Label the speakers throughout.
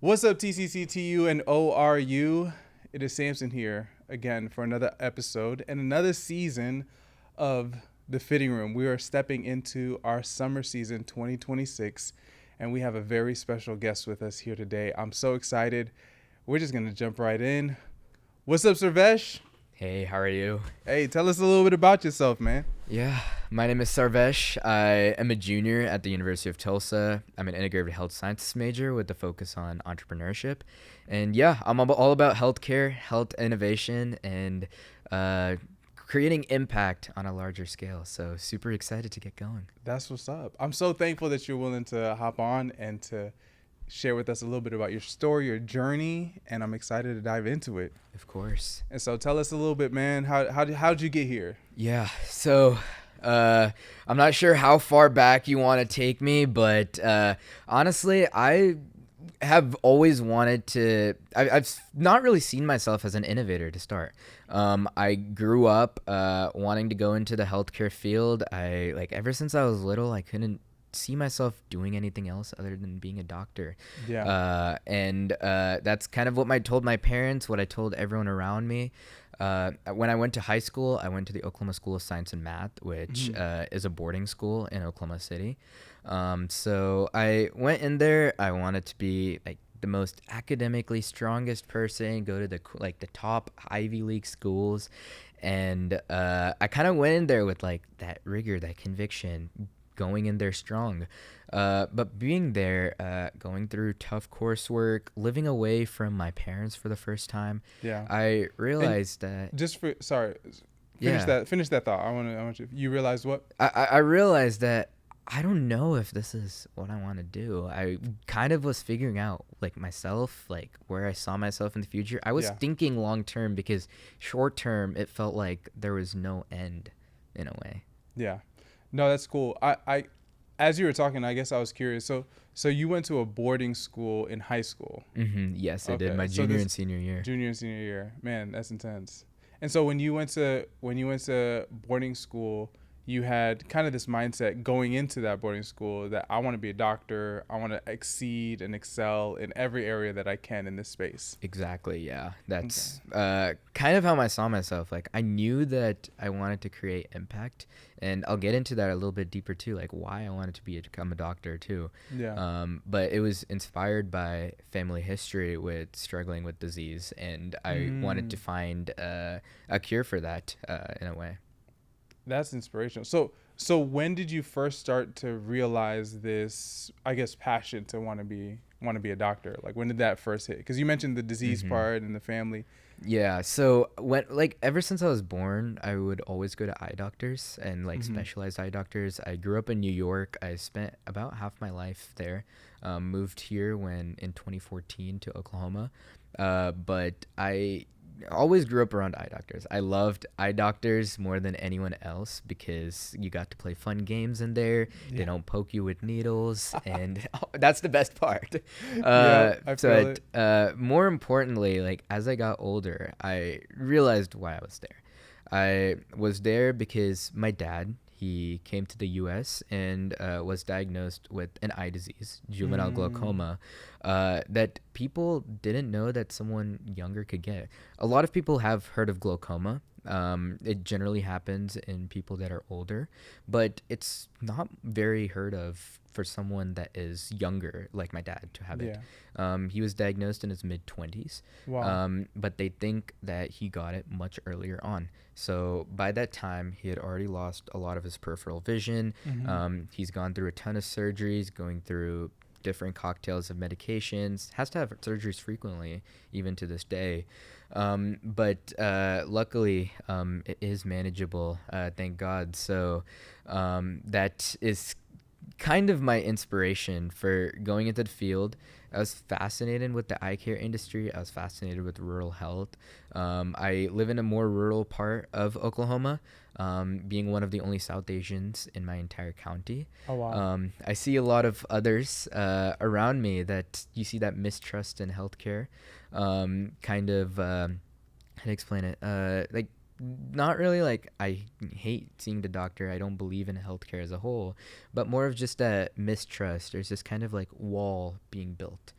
Speaker 1: What's up, TCCTU and ORU? It is Samson here again for another episode and another season of The Fitting Room. We are stepping into our summer season 2026, and we have a very special guest with us here today. I'm so excited. We're just going to jump right in. What's up, Sarvesh?
Speaker 2: Hey, how are you?
Speaker 1: Hey, tell us a little bit about yourself, man.
Speaker 2: Yeah, my name is Sarvesh. I am a junior at the University of Tulsa. I'm an integrated health sciences major with a focus on entrepreneurship. And yeah, I'm all about healthcare, health innovation, and creating impact on a larger scale. So super excited to get going.
Speaker 1: That's what's up. I'm so thankful that you're willing to hop on and to share with us a little bit about your story, your journey, and I'm excited to dive into it.
Speaker 2: Of course.
Speaker 1: And so tell us a little bit, man. How'd you get here?
Speaker 2: Yeah, so I'm not sure how far back you want to take me, but honestly, I have always wanted to. I've not really seen myself as an innovator to start. I grew up wanting to go into the healthcare field. Ever since I was little, I couldn't see myself doing anything else other than being a doctor. And that's kind of what I told my parents, what I told everyone around me. When I went to high school, I went to the Oklahoma School of Science and Math, which is a boarding school in Oklahoma City. So I went in there. I wanted to be like the most academically strongest person, go to the top Ivy League schools. And I kind of went in there with like that rigor, that conviction, going in there strong. But being there, going through tough coursework, living away from my parents for the first time, I realized that...
Speaker 1: Finish that thought. I want you realized what?
Speaker 2: I realized that I don't know if this is what I want to do. I kind of was figuring out like myself, like where I saw myself in the future. I was thinking long term, because short term, it felt like there was no end in a way.
Speaker 1: Yeah. No, that's cool. I as you were talking, I guess I was curious. So you went to a boarding school in high school?
Speaker 2: Mm-hmm. Yes, I did. My junior and senior year.
Speaker 1: Junior and senior year. Man, that's intense. And so when you went to boarding school, you had kind of this mindset going into that boarding school that I want to be a doctor. I want to exceed and excel in every area that I can in this space.
Speaker 2: Exactly. Yeah. That's kind of how I saw myself. Like, I knew that I wanted to create impact, and I'll get into that a little bit deeper too, like why I wanted to become a doctor too. But it was inspired by family history with struggling with disease, and I wanted to find a cure for that in a way.
Speaker 1: That's inspirational. So when did you first start to realize this, I guess, passion to want to be a doctor? Like, when did that first hit? Because you mentioned the disease part and the family.
Speaker 2: Yeah. So ever since I was born, I would always go to eye doctors and specialized eye doctors. I grew up in New York. I spent about half my life there. Moved here in 2014 to Oklahoma. But I always grew up around eye doctors. I loved eye doctors more than anyone else because you got to play fun games in there. They don't poke you with needles, and that's the best part.
Speaker 1: I feel it.
Speaker 2: More importantly, like as I got older, I realized why I was there. I was there because my dad, he came to the U.S. and was diagnosed with an eye disease, juvenile glaucoma, that people didn't know that someone younger could get. A lot of people have heard of glaucoma. It generally happens in people that are older, but it's not very heard of for someone that is younger, like my dad, to have it. He was diagnosed in his mid-20s, but they think that he got it much earlier on. So by that time, he had already lost a lot of his peripheral vision. He's gone through a ton of surgeries, going through different cocktails of medications, has to have surgeries frequently, even to this day. But luckily, it is manageable, thank God. So that is kind of my inspiration for going into the field. I was fascinated with the eye care industry. I was fascinated with rural health. I live in a more rural part of Oklahoma, being one of the only South Asians in my entire county.
Speaker 1: Oh, wow.
Speaker 2: I see a lot of others around me that you see that mistrust in healthcare. How to explain it? Like, not really like I hate seeing the doctor. I don't believe in healthcare as a whole, but more of just a mistrust. There's this kind of like wall being built.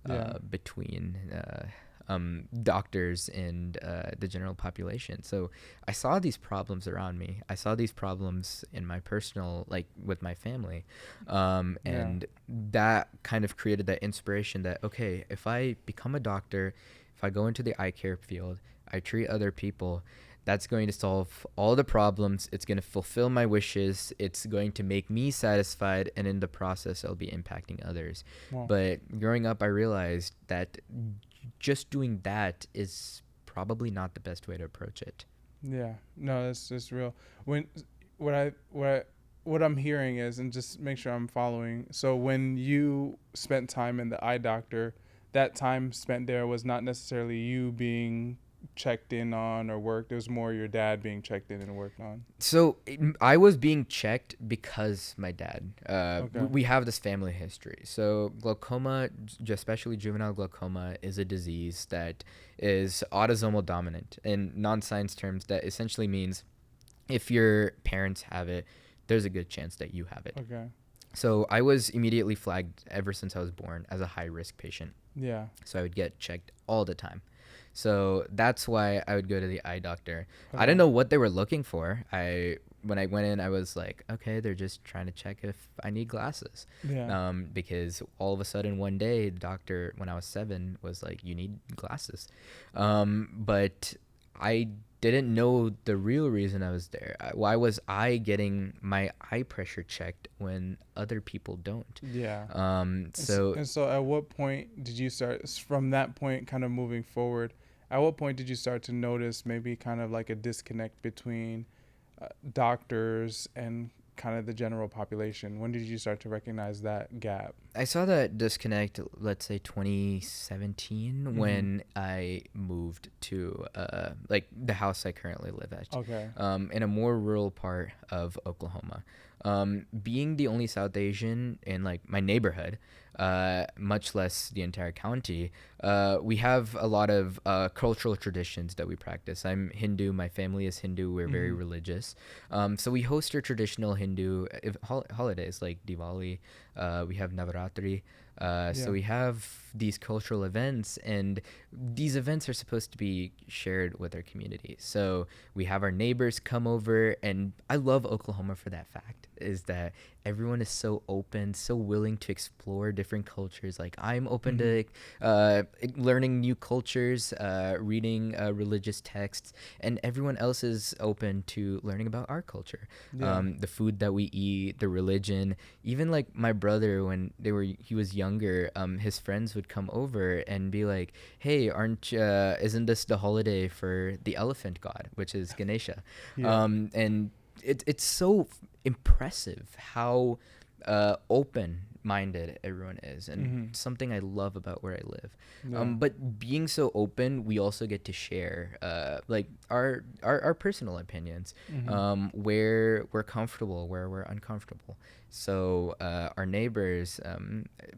Speaker 1: Yeah.
Speaker 2: between doctors and the general population. So I saw these problems around me. I saw these problems in my personal, like with my family.
Speaker 1: Yeah.
Speaker 2: And that kind of created that inspiration that, okay, if I become a doctor, if I go into the eye care field, I treat other people, that's going to solve all the problems. It's going to fulfill my wishes. It's going to make me satisfied. And in the process, I'll be impacting others.
Speaker 1: Well,
Speaker 2: But growing up, I realized that just doing that is probably not the best way to approach it.
Speaker 1: yeah. No, that's real. When what I what I, what I'm hearing is, and just make sure I'm following. So when you spent time in the eye doctor, that time spent there was not necessarily you being checked in on or worked. It was more your dad being checked in and worked on.
Speaker 2: So I was being checked because my dad.
Speaker 1: Okay.
Speaker 2: We have this family history. So glaucoma, especially juvenile glaucoma, is a disease that is autosomal dominant. In non-science terms, that essentially means if your parents have it, there's a good chance that you have it.
Speaker 1: Okay.
Speaker 2: So I was immediately flagged ever since I was born as a high-risk patient.
Speaker 1: Yeah.
Speaker 2: So I would get checked all the time. So that's why I would go to the eye doctor. I
Speaker 1: Okay.
Speaker 2: didn't know what they were looking for. When I went in, I was like, okay, they're just trying to check if I need glasses.
Speaker 1: Yeah.
Speaker 2: Because all of a sudden one day, the doctor, when I was 7, was like, you need glasses. But I didn't know the real reason I was there. Why was I getting my eye pressure checked when other people don't?
Speaker 1: Yeah.
Speaker 2: So
Speaker 1: And so at what point did you start, from that point kind of moving forward, at what point did you start to notice maybe kind of like a disconnect between doctors and kind of the general population? When did you start to recognize that gap?
Speaker 2: I saw that disconnect, let's say 2017, when I moved to like the house I currently live at,
Speaker 1: Okay.
Speaker 2: in a more rural part of Oklahoma. Being the only South Asian in like my neighborhood, much less the entire county, we have a lot of cultural traditions that we practice. I'm Hindu. My family is Hindu. We're very religious. So we host our traditional Hindu holidays like Diwali. We have Navaratri. So we have these cultural events, and these events are supposed to be shared with our community. So we have our neighbors come over, and I love Oklahoma for that fact, is that everyone is so open, so willing to explore different cultures. Like I'm open to learning new cultures, reading religious texts, and everyone else is open to learning about our culture.
Speaker 1: Yeah.
Speaker 2: The food that we eat, the religion. Even like my brother, when he was younger, his friends would come over and be like, "Hey, isn't this the holiday for the elephant god, which is Ganesha?"
Speaker 1: Yeah.
Speaker 2: And it's so impressive how open-minded everyone is, and something I love about where I live.
Speaker 1: Yeah.
Speaker 2: But being so open, we also get to share like our personal opinions, where we're comfortable, where we're uncomfortable. So our neighbors, a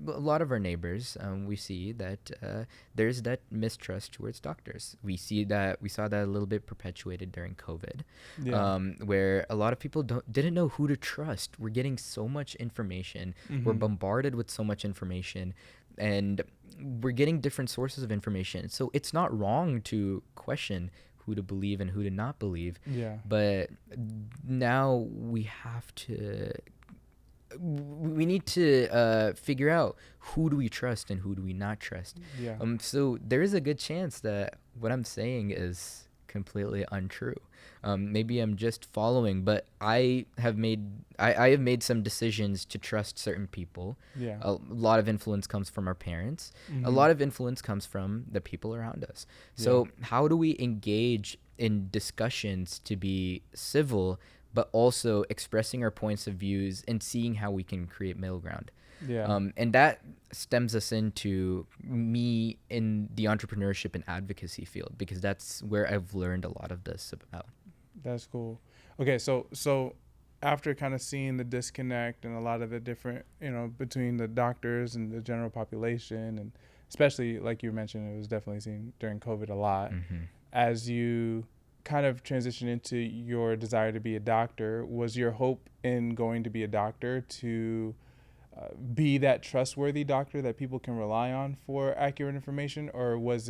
Speaker 2: lot of our neighbors, we see that there's that mistrust towards doctors. We saw that a little bit perpetuated during COVID,
Speaker 1: Yeah.
Speaker 2: where a lot of people didn't know who to trust. We're getting so much information. We're bombarded with so much information, and we're getting different sources of information. So it's not wrong to question who to believe and who to not believe.
Speaker 1: Yeah.
Speaker 2: But now we need to figure out who do we trust and who do we not trust.
Speaker 1: Yeah.
Speaker 2: So there is a good chance that what I'm saying is completely untrue. Maybe I'm just following, but I have made some decisions to trust certain people.
Speaker 1: Yeah.
Speaker 2: A lot of influence comes from our parents. A lot of influence comes from the people around us. So how do we engage in discussions to be civil, but also expressing our points of views and seeing how we can create middle ground?
Speaker 1: Yeah.
Speaker 2: And that stems us into me in the entrepreneurship and advocacy field, because that's where I've learned a lot of this about.
Speaker 1: That's cool. Okay, so after kind of seeing the disconnect and a lot of the different, between the doctors and the general population, and especially like you mentioned, it was definitely seen during COVID a lot. As you kind of transition into your desire to be a doctor, was your hope in going to be a doctor to be that trustworthy doctor that people can rely on for accurate information, or was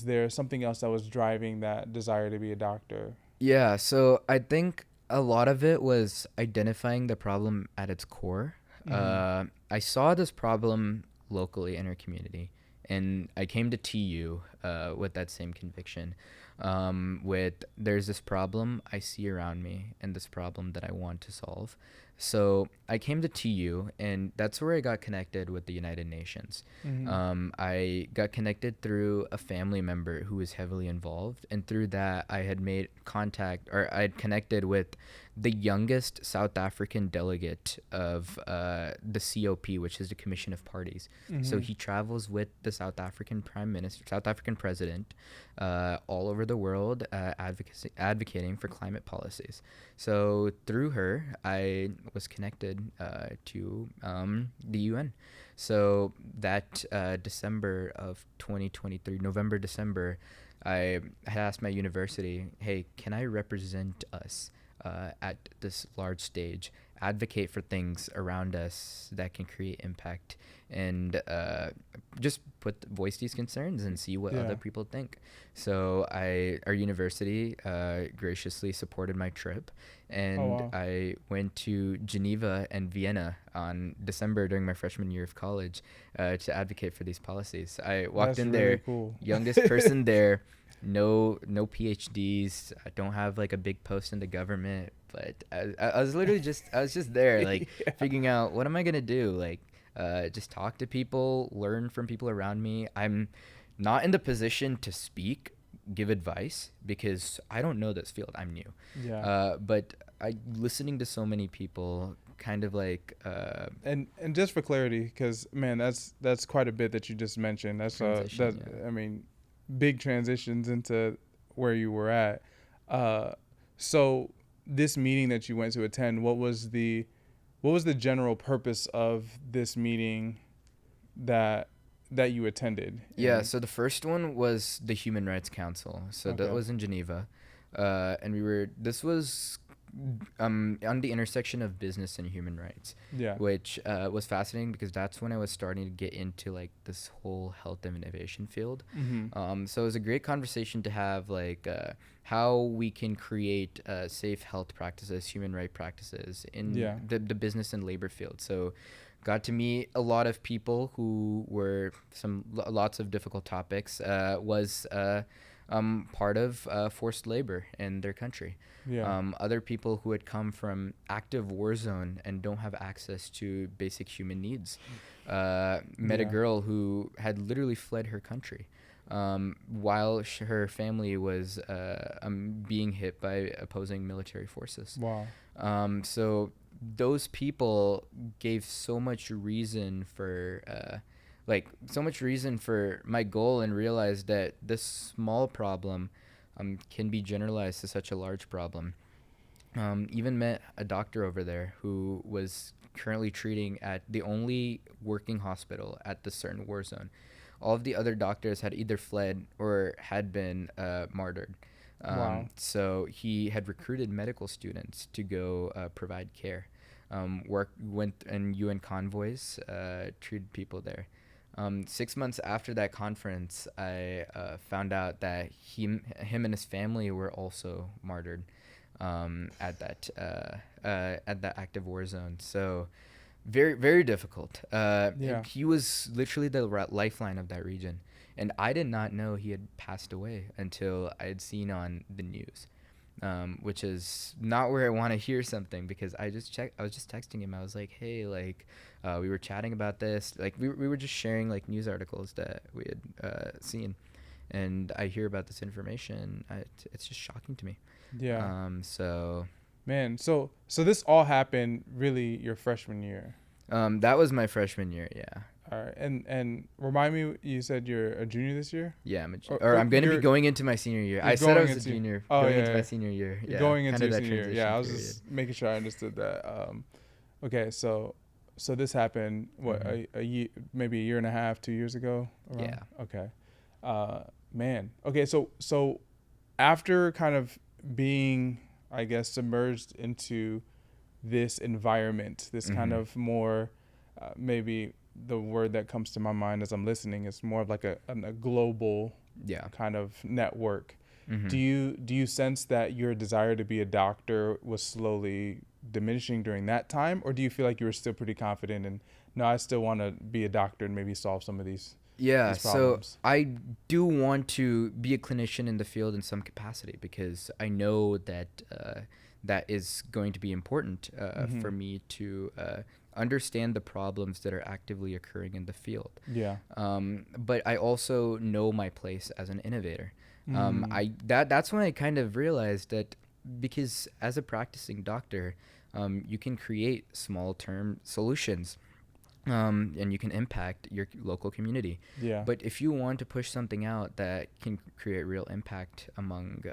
Speaker 1: there something else that was driving that desire to be a doctor?
Speaker 2: Yeah, so I think a lot of it was identifying the problem at its core.
Speaker 1: Mm-hmm.
Speaker 2: I saw this problem locally in our community, and I came to TU with that same conviction. With there's this problem I see around me, and this problem that I want to solve. So I came to TU, and that's where I got connected with the United Nations.
Speaker 1: Mm-hmm.
Speaker 2: I got connected through a family member who was heavily involved, and through that, I had made contact, or I had connected with the youngest South African delegate of the COP, which is the Commission of Parties. So
Speaker 1: Mm-hmm.
Speaker 2: he travels with the South African Prime Minister, South African President, all over the world, advocating for climate policies. So through her, I was connected to the UN. So that December of 2023, November, December, I had asked my university, hey, can I represent us at this large stage, advocate for things around us that can create impact, and just voice these concerns and see what
Speaker 1: Yeah.
Speaker 2: other people think. So our university graciously supported my trip, and
Speaker 1: Oh, wow.
Speaker 2: I went to Geneva and Vienna on December during my freshman year of college to advocate for these policies. I walked
Speaker 1: That's
Speaker 2: in
Speaker 1: really
Speaker 2: there,
Speaker 1: cool.
Speaker 2: youngest person there, no PhDs. I don't have like a big post in the government, but I was literally just I was just there like
Speaker 1: Yeah.
Speaker 2: figuring out what am I gonna do, like just talk to people, learn from people around me. I'm not in the position to speak, give advice, because I don't know this field. I'm new.
Speaker 1: Yeah.
Speaker 2: But I listening to so many people kind of like
Speaker 1: And just for clarity, because man, that's quite a bit that you just mentioned. That's
Speaker 2: transition.
Speaker 1: that
Speaker 2: Yeah.
Speaker 1: I mean, big transitions into where you were at. So this meeting that you went to attend, what was the general purpose of this meeting that you attended?
Speaker 2: Yeah, so the first one was the Human Rights Council. So that
Speaker 1: Okay.
Speaker 2: was in Geneva. And this was on the intersection of business and human rights,
Speaker 1: Yeah.
Speaker 2: which was fascinating because that's when I was starting to get into like this whole health and innovation field.
Speaker 1: Mm-hmm.
Speaker 2: So it was a great conversation to have, like how we can create safe health practices, human right practices in
Speaker 1: Yeah.
Speaker 2: the business and labor field. So got to meet a lot of people who were lots of difficult topics. Was part of forced labor in their country.
Speaker 1: Yeah.
Speaker 2: Other people who had come from active war zone and don't have access to basic human needs. Met a
Speaker 1: Yeah.
Speaker 2: girl who had literally fled her country while her family was being hit by opposing military forces.
Speaker 1: Wow.
Speaker 2: So those people gave so much reason for my goal, and realized that this small problem can be generalized to such a large problem. Even met a doctor over there who was currently treating at the only working hospital at this certain war zone. All of the other doctors had either fled or had been martyred.
Speaker 1: Wow.
Speaker 2: So he had recruited medical students to go provide care. Went in UN convoys, treated people there. 6 months after that conference, I found out that him and his family were also martyred at that active war zone. So very, very difficult.
Speaker 1: Yeah.
Speaker 2: And he was literally the lifeline of that region. And I did not know he had passed away until I had seen on the news, which is not where I want to hear something, because I was just texting him. I was like, hey, like, we were chatting about this. Like, we were just sharing, like, news articles that we had seen. And I hear about this information. It's just shocking to me.
Speaker 1: Yeah.
Speaker 2: So
Speaker 1: Man, so this all happened really your freshman year.
Speaker 2: that was my freshman year. Yeah.
Speaker 1: All right. And remind me, you said you're a junior this year?
Speaker 2: Yeah, I'm
Speaker 1: Or
Speaker 2: I'm going to be
Speaker 1: you're-
Speaker 2: going into my senior year.
Speaker 1: you're
Speaker 2: I said I
Speaker 1: going
Speaker 2: was a
Speaker 1: into-
Speaker 2: junior.
Speaker 1: Oh,
Speaker 2: going
Speaker 1: yeah,
Speaker 2: into my
Speaker 1: yeah.
Speaker 2: senior year.
Speaker 1: You're
Speaker 2: Yeah,
Speaker 1: going into
Speaker 2: kinda
Speaker 1: your
Speaker 2: that
Speaker 1: senior year. Yeah, I was
Speaker 2: transition
Speaker 1: just making sure I understood that. Okay, so this happened what a year, maybe a year and a half, 2 years ago. Around?
Speaker 2: Yeah.
Speaker 1: Okay. Man. Okay. So after kind of being, I guess, submerged into this environment, this kind of more maybe the word that comes to my mind as I'm listening is more of like a global
Speaker 2: Yeah.
Speaker 1: kind of network.
Speaker 2: Mm-hmm.
Speaker 1: Do you sense that your desire to be a doctor was slowly diminishing during that time, or do you feel like you were still pretty confident and no, I still want to be a doctor and maybe solve some of
Speaker 2: Yeah,
Speaker 1: these
Speaker 2: so
Speaker 1: problems?
Speaker 2: I do want to be a clinician in the field in some capacity because I know that that is going to be important
Speaker 1: Mm-hmm.
Speaker 2: for me to understand the problems that are actively occurring in the field.
Speaker 1: Yeah.
Speaker 2: But I also know my place as an innovator.
Speaker 1: Mm.
Speaker 2: That's when I kind of realized that because as a practicing doctor, you can create small term solutions, and you can impact your local community.
Speaker 1: Yeah.
Speaker 2: But if you want to push something out that can create real impact among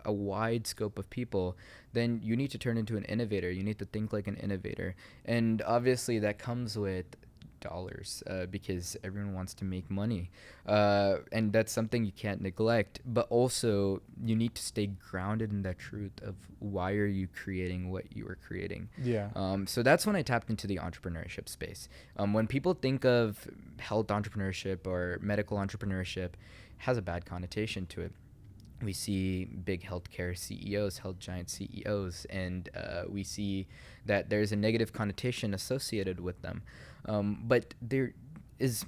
Speaker 2: a wide scope of people, then you need to turn into an innovator. You need to think like an innovator. And obviously, that comes with dollars because everyone wants to make money. And that's something you can't neglect. But also, you need to stay grounded in that truth of why are you creating what you are creating.
Speaker 1: Yeah.
Speaker 2: So that's when I tapped into the entrepreneurship space. When people think of health entrepreneurship or medical entrepreneurship, it has a bad connotation to it. We see big healthcare CEOs, health giant CEOs, and we see that there's a negative connotation associated with them. But there is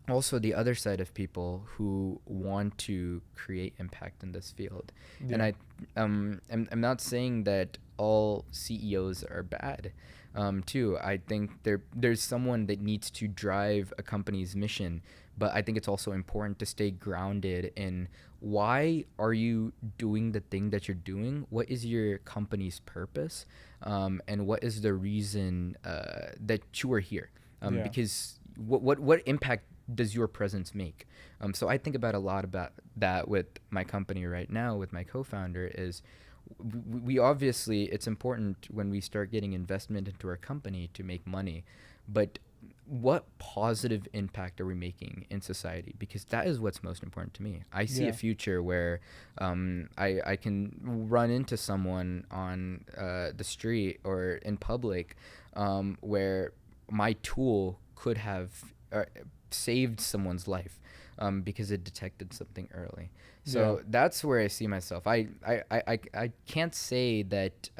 Speaker 2: also the other side of people who want to create impact in this field.
Speaker 1: Yeah.
Speaker 2: And I'm not saying that all CEOs are bad. Too, I think there's someone that needs to drive a company's mission, but I think it's also important to stay grounded in why are you doing the thing that you're doing? What is your company's purpose? And what is the reason that you are here?
Speaker 1: Yeah.
Speaker 2: Because what impact does your presence make? So I think about a lot about that with my company right now, with my co-founder, is we obviously, it's important when we start getting investment into our company to make money, but what positive impact are we making in society? Because that is what's most important to me. I see
Speaker 1: Yeah.
Speaker 2: a future where I can run into someone on the street or in public where my tool could have saved someone's life because it detected something early. So
Speaker 1: Yeah.
Speaker 2: that's where I see myself. I can't say that,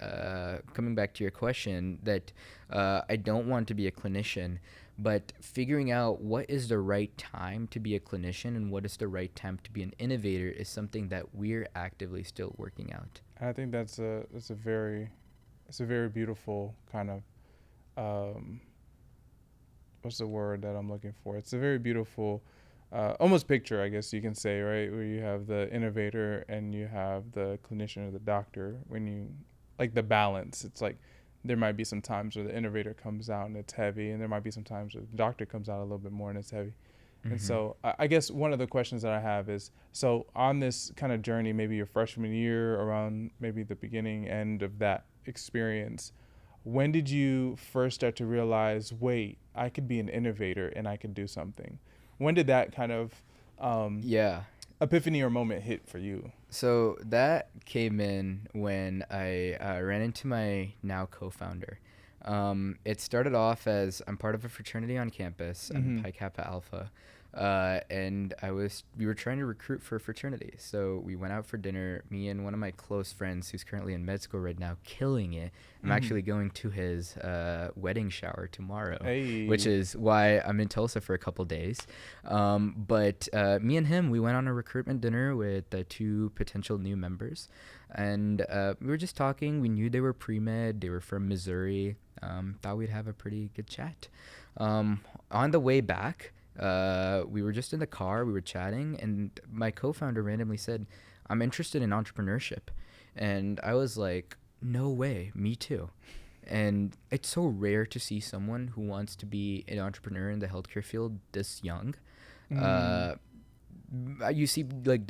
Speaker 2: coming back to your question, that I don't want to be a clinician, but figuring out what is the right time to be a clinician and what is the right time to be an innovator is something that we're actively still working out.
Speaker 1: I think that's a very beautiful kind of what's the word that I'm looking for? It's a very beautiful almost picture, I guess you can say, right? Where you have the innovator and you have the clinician or the doctor. When you like the balance, it's like there might be some times where the innovator comes out and it's heavy, and there might be some times where the doctor comes out a little bit more and it's heavy. And
Speaker 2: Mm-hmm.
Speaker 1: so I guess one of the questions that I have is, so on this kind of journey, maybe your freshman year, around maybe the beginning end of that experience, when did you first start to realize, wait, I could be an innovator and I could do something? When did that kind of
Speaker 2: Yeah.
Speaker 1: epiphany or moment hit for you?
Speaker 2: So that came in when I ran into my now co-founder. It started off as I'm part of a fraternity on campus. I'm
Speaker 1: Mhm.
Speaker 2: Pi Kappa Alpha, and we were trying to recruit for a fraternity. So we went out for dinner. Me and one of my close friends, who's currently in med school right now, killing it. I'm
Speaker 1: Mhm.
Speaker 2: actually going to his wedding shower tomorrow,
Speaker 1: Hey.
Speaker 2: which is why I'm in Tulsa for a couple days. But me and him, we went on a recruitment dinner with two potential new members, and we were just talking. We knew they were pre-med. They were from Missouri. Thought we'd have a pretty good chat. On the way back, we were just in the car. We were chatting, and my co-founder randomly said, "I'm interested in entrepreneurship," and I was like, "No way, me too." And it's so rare to see someone who wants to be an entrepreneur in the healthcare field this young.
Speaker 1: Mm.
Speaker 2: You see like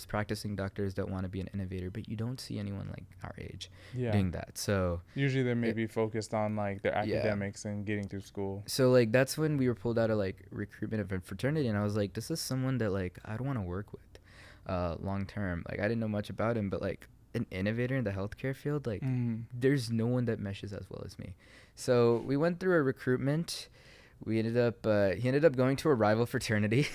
Speaker 2: practicing doctors that want to be an innovator, but you don't see anyone like our age
Speaker 1: Yeah.
Speaker 2: doing that. So
Speaker 1: Usually they're
Speaker 2: it,
Speaker 1: maybe focused on like their
Speaker 2: yeah.
Speaker 1: academics and getting through school.
Speaker 2: So like that's when we were pulled out of like recruitment of a fraternity, and I was like, this is someone that like I'd want to work with long term. Like I didn't know much about him, but like an innovator in the healthcare field, like
Speaker 1: Mm.
Speaker 2: there's no one that meshes as well as me. So we went through a recruitment. We ended up he ended up going to a rival fraternity,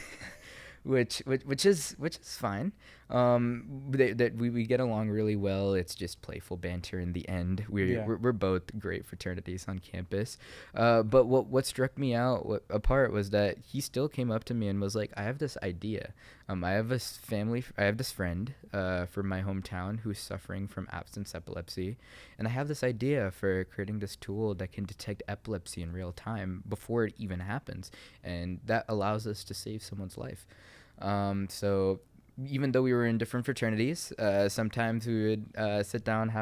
Speaker 2: which is fine. That we get along really well. It's just playful banter in the end.
Speaker 1: Yeah.
Speaker 2: We're both great fraternities on campus. But what struck me out apart was that he still came up to me and was like, I have this idea. I have I have this friend from my hometown who's suffering from absence epilepsy, and I have this idea for creating this tool that can detect epilepsy in real time before it even happens, and that allows us to save someone's life. So even though we were in different fraternities, sometimes we would sit down,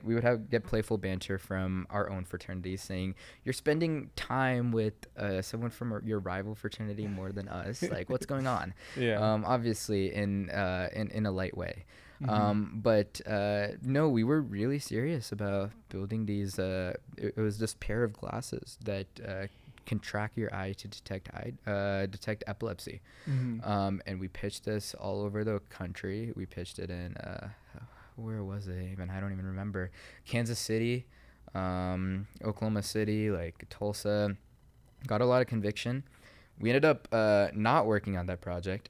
Speaker 2: we would get playful banter from our own fraternities, saying, "You're spending time with someone from your rival fraternity more than us. Like, what's going on?"
Speaker 1: Yeah.
Speaker 2: Obviously, in a light way.
Speaker 1: Mm-hmm.
Speaker 2: But no, we were really serious about building these. It was this pair of glasses that can track your eye to detect epilepsy.
Speaker 1: Mm-hmm.
Speaker 2: And we pitched this all over the country. We pitched it in where was it even? I don't even remember. Kansas City, Oklahoma City, like Tulsa. Got a lot of conviction. We ended up not working on that project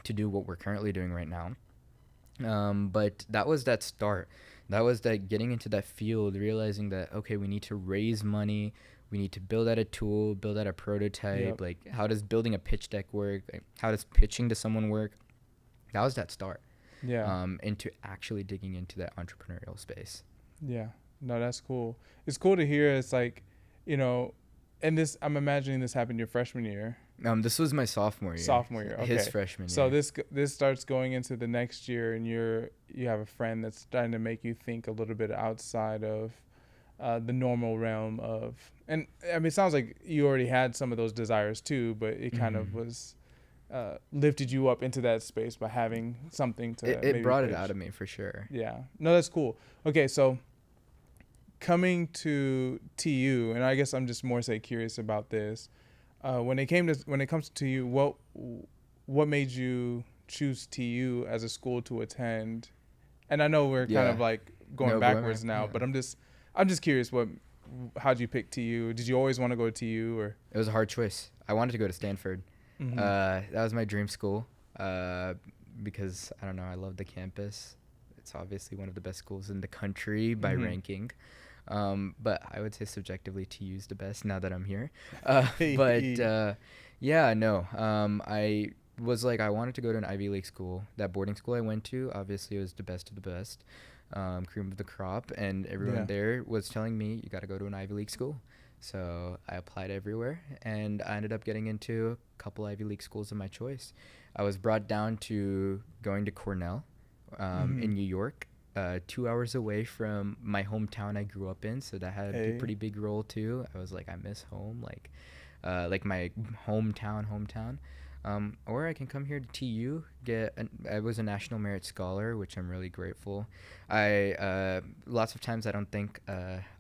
Speaker 2: to do what we're currently doing right now. But that was that start. That was that getting into that field, realizing that, okay, we need to raise money. We need to build out a tool, build out a prototype.
Speaker 1: Yep.
Speaker 2: Like, how does building a pitch deck work? Like, how does pitching to someone work? That was that start.
Speaker 1: Yeah.
Speaker 2: Into actually digging into that entrepreneurial space.
Speaker 1: Yeah. No, that's cool. It's cool to hear. It's like, you know, and this, I'm imagining this happened your freshman year.
Speaker 2: This was my sophomore year.
Speaker 1: Sophomore year. Okay.
Speaker 2: His freshman year.
Speaker 1: So this starts going into the next year, and you have a friend that's starting to make you think a little bit outside of the normal realm of, and I mean, it sounds like you already had some of those desires too, but it kind of was lifted you up into that space by having something to.
Speaker 2: It brought it out of me for sure.
Speaker 1: Yeah. No, that's cool. Okay, so coming to TU, and I guess I'm just more curious about this. When it comes to TU, what made you choose TU as a school to attend? And I know we're kind of like going backwards now, but I'm just curious, how'd you pick TU? Did you always want to go to TU, or?
Speaker 2: It was a hard choice. I wanted to go to Stanford.
Speaker 1: Mm-hmm.
Speaker 2: That was my dream school because, I don't know, I love the campus. It's obviously one of the best schools in the country by ranking. But I would say subjectively TU's the best now that I'm here. I was like, I wanted to go to an Ivy League school. That boarding school I went to, obviously, was the best of the best, cream of the crop, and everyone there was telling me, you got to go to an Ivy League school. So I applied everywhere, and I ended up getting into a couple Ivy League schools of my choice. I was brought down to going to Cornell in New York, 2 hours away from my hometown I grew up in, so that had a pretty big role too. I was like, I miss home, like my hometown. Or I can come here to TU. I was a National Merit Scholar, which I'm really grateful. Lots of times I don't think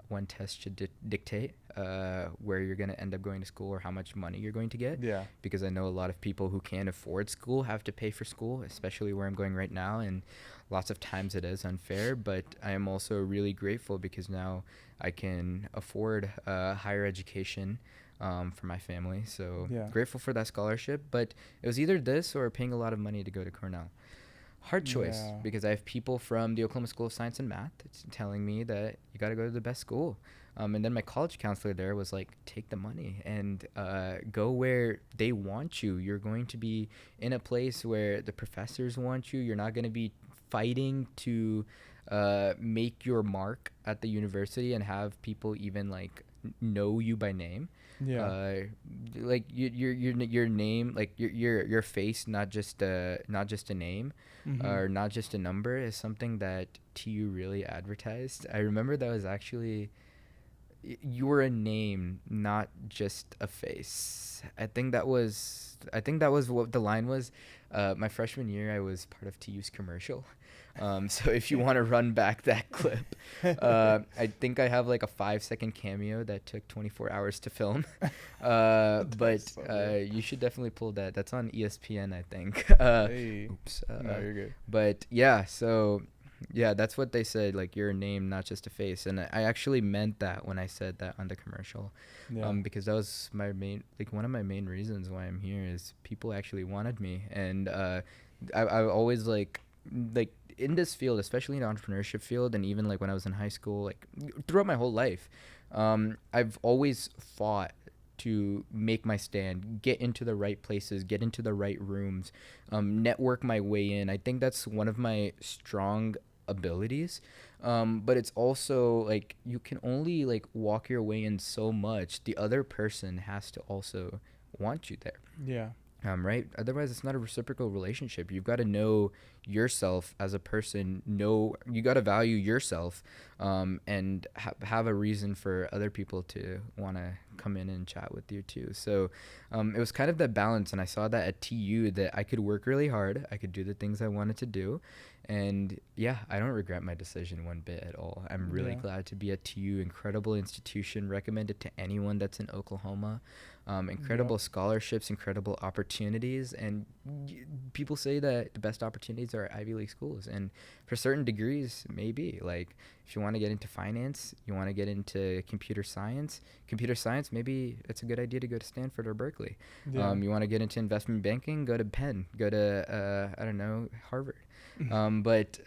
Speaker 2: one test should dictate where you're going to end up going to school or how much money you're going to get.
Speaker 1: Yeah.
Speaker 2: Because I know a lot of people who can't afford school have to pay for school, especially where I'm going right now. And lots of times it is unfair, but I am also really grateful because now I can afford higher education for my family. So grateful for that scholarship. But it was either this or paying a lot of money to go to Cornell. Hard choice because I have people from the Oklahoma School of Science and Math telling me that you got to go to the best school. And then my college counselor there was like, take the money and go where they want you. You're going to be in a place where the professors want you. You're not going to be fighting to make your mark at the university and have people even like know you by name. Like your name, like your face, not just a name, or not just a number, is something that TU really advertised. I remember that was actually, you were a name, not just a face. I think that was what the line was. My freshman year, I was part of TU's commercial. So if you want to run back that clip, I think I have like a 5-second cameo that took 24 hours to film. You should definitely pull that. That's on ESPN, I think. Oops.
Speaker 1: No, you're good.
Speaker 2: But yeah, so Yeah, that's what they said. Like, you're a name, not just a face. And I actually meant that when I said that on the commercial,
Speaker 1: Yeah.
Speaker 2: because that was my main, like, one of my main reasons why I'm here is people actually wanted me. And I always like in this field, especially in the entrepreneurship field, and even like when I was in high school, like throughout my whole life, I've always fought to make my stand, get into the right places, get into the right rooms, network my way in. I think that's one of my strong abilities. But it's also like you can only like walk your way in so much. The other person has to also want you there.
Speaker 1: Yeah.
Speaker 2: Right? Otherwise, it's not a reciprocal relationship. You've got to know yourself as a person. You got to value yourself, and have a reason for other people to want to come in and chat with you too. So, it was kind of that balance, and I saw that at TU that I could work really hard. I could do the things I wanted to do, and yeah, I don't regret my decision one bit at all. I'm really
Speaker 1: Yeah.
Speaker 2: glad to be at TU. Incredible institution. Recommend it to anyone that's in Oklahoma. Incredible
Speaker 1: Yep.
Speaker 2: scholarships, incredible opportunities, and people say that the best opportunities are Ivy League schools, and for certain degrees, maybe. Like, if you want to get into finance, you want to get into computer science, maybe it's a good idea to go to Stanford or Berkeley.
Speaker 1: Yeah.
Speaker 2: You want to get into investment banking, go to Penn, go to I don't know, Harvard. But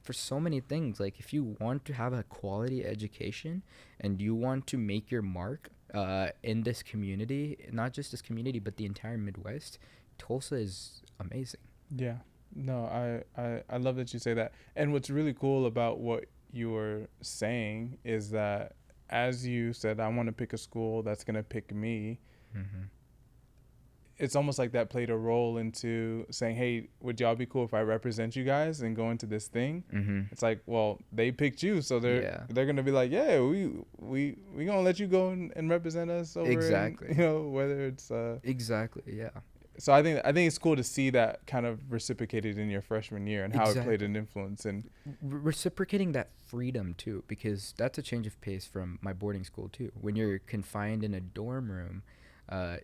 Speaker 2: for so many things, like if you want to have a quality education and you want to make your mark in this community, not just this community, but the entire Midwest, Tulsa is amazing.
Speaker 1: Yeah. No, I love that you say that. And what's really cool about what you were saying is that as you said, I want to pick a school that's going to pick me.
Speaker 2: Mm-hmm.
Speaker 1: It's almost like that played a role into saying, hey, would y'all be cool if I represent you guys and go into this thing?
Speaker 2: Mm-hmm.
Speaker 1: It's like, well, they picked you, so
Speaker 2: Yeah.
Speaker 1: they're gonna be like, yeah, we gonna let you go and represent us over
Speaker 2: Exactly.
Speaker 1: in, you know, whether it's
Speaker 2: Exactly. Yeah.
Speaker 1: so I think it's cool to see that kind of reciprocated in your freshman year and how it played
Speaker 2: Exactly.
Speaker 1: an influence. And
Speaker 2: Reciprocating that freedom too, because that's a change of pace from my boarding school too. When you're confined in a dorm room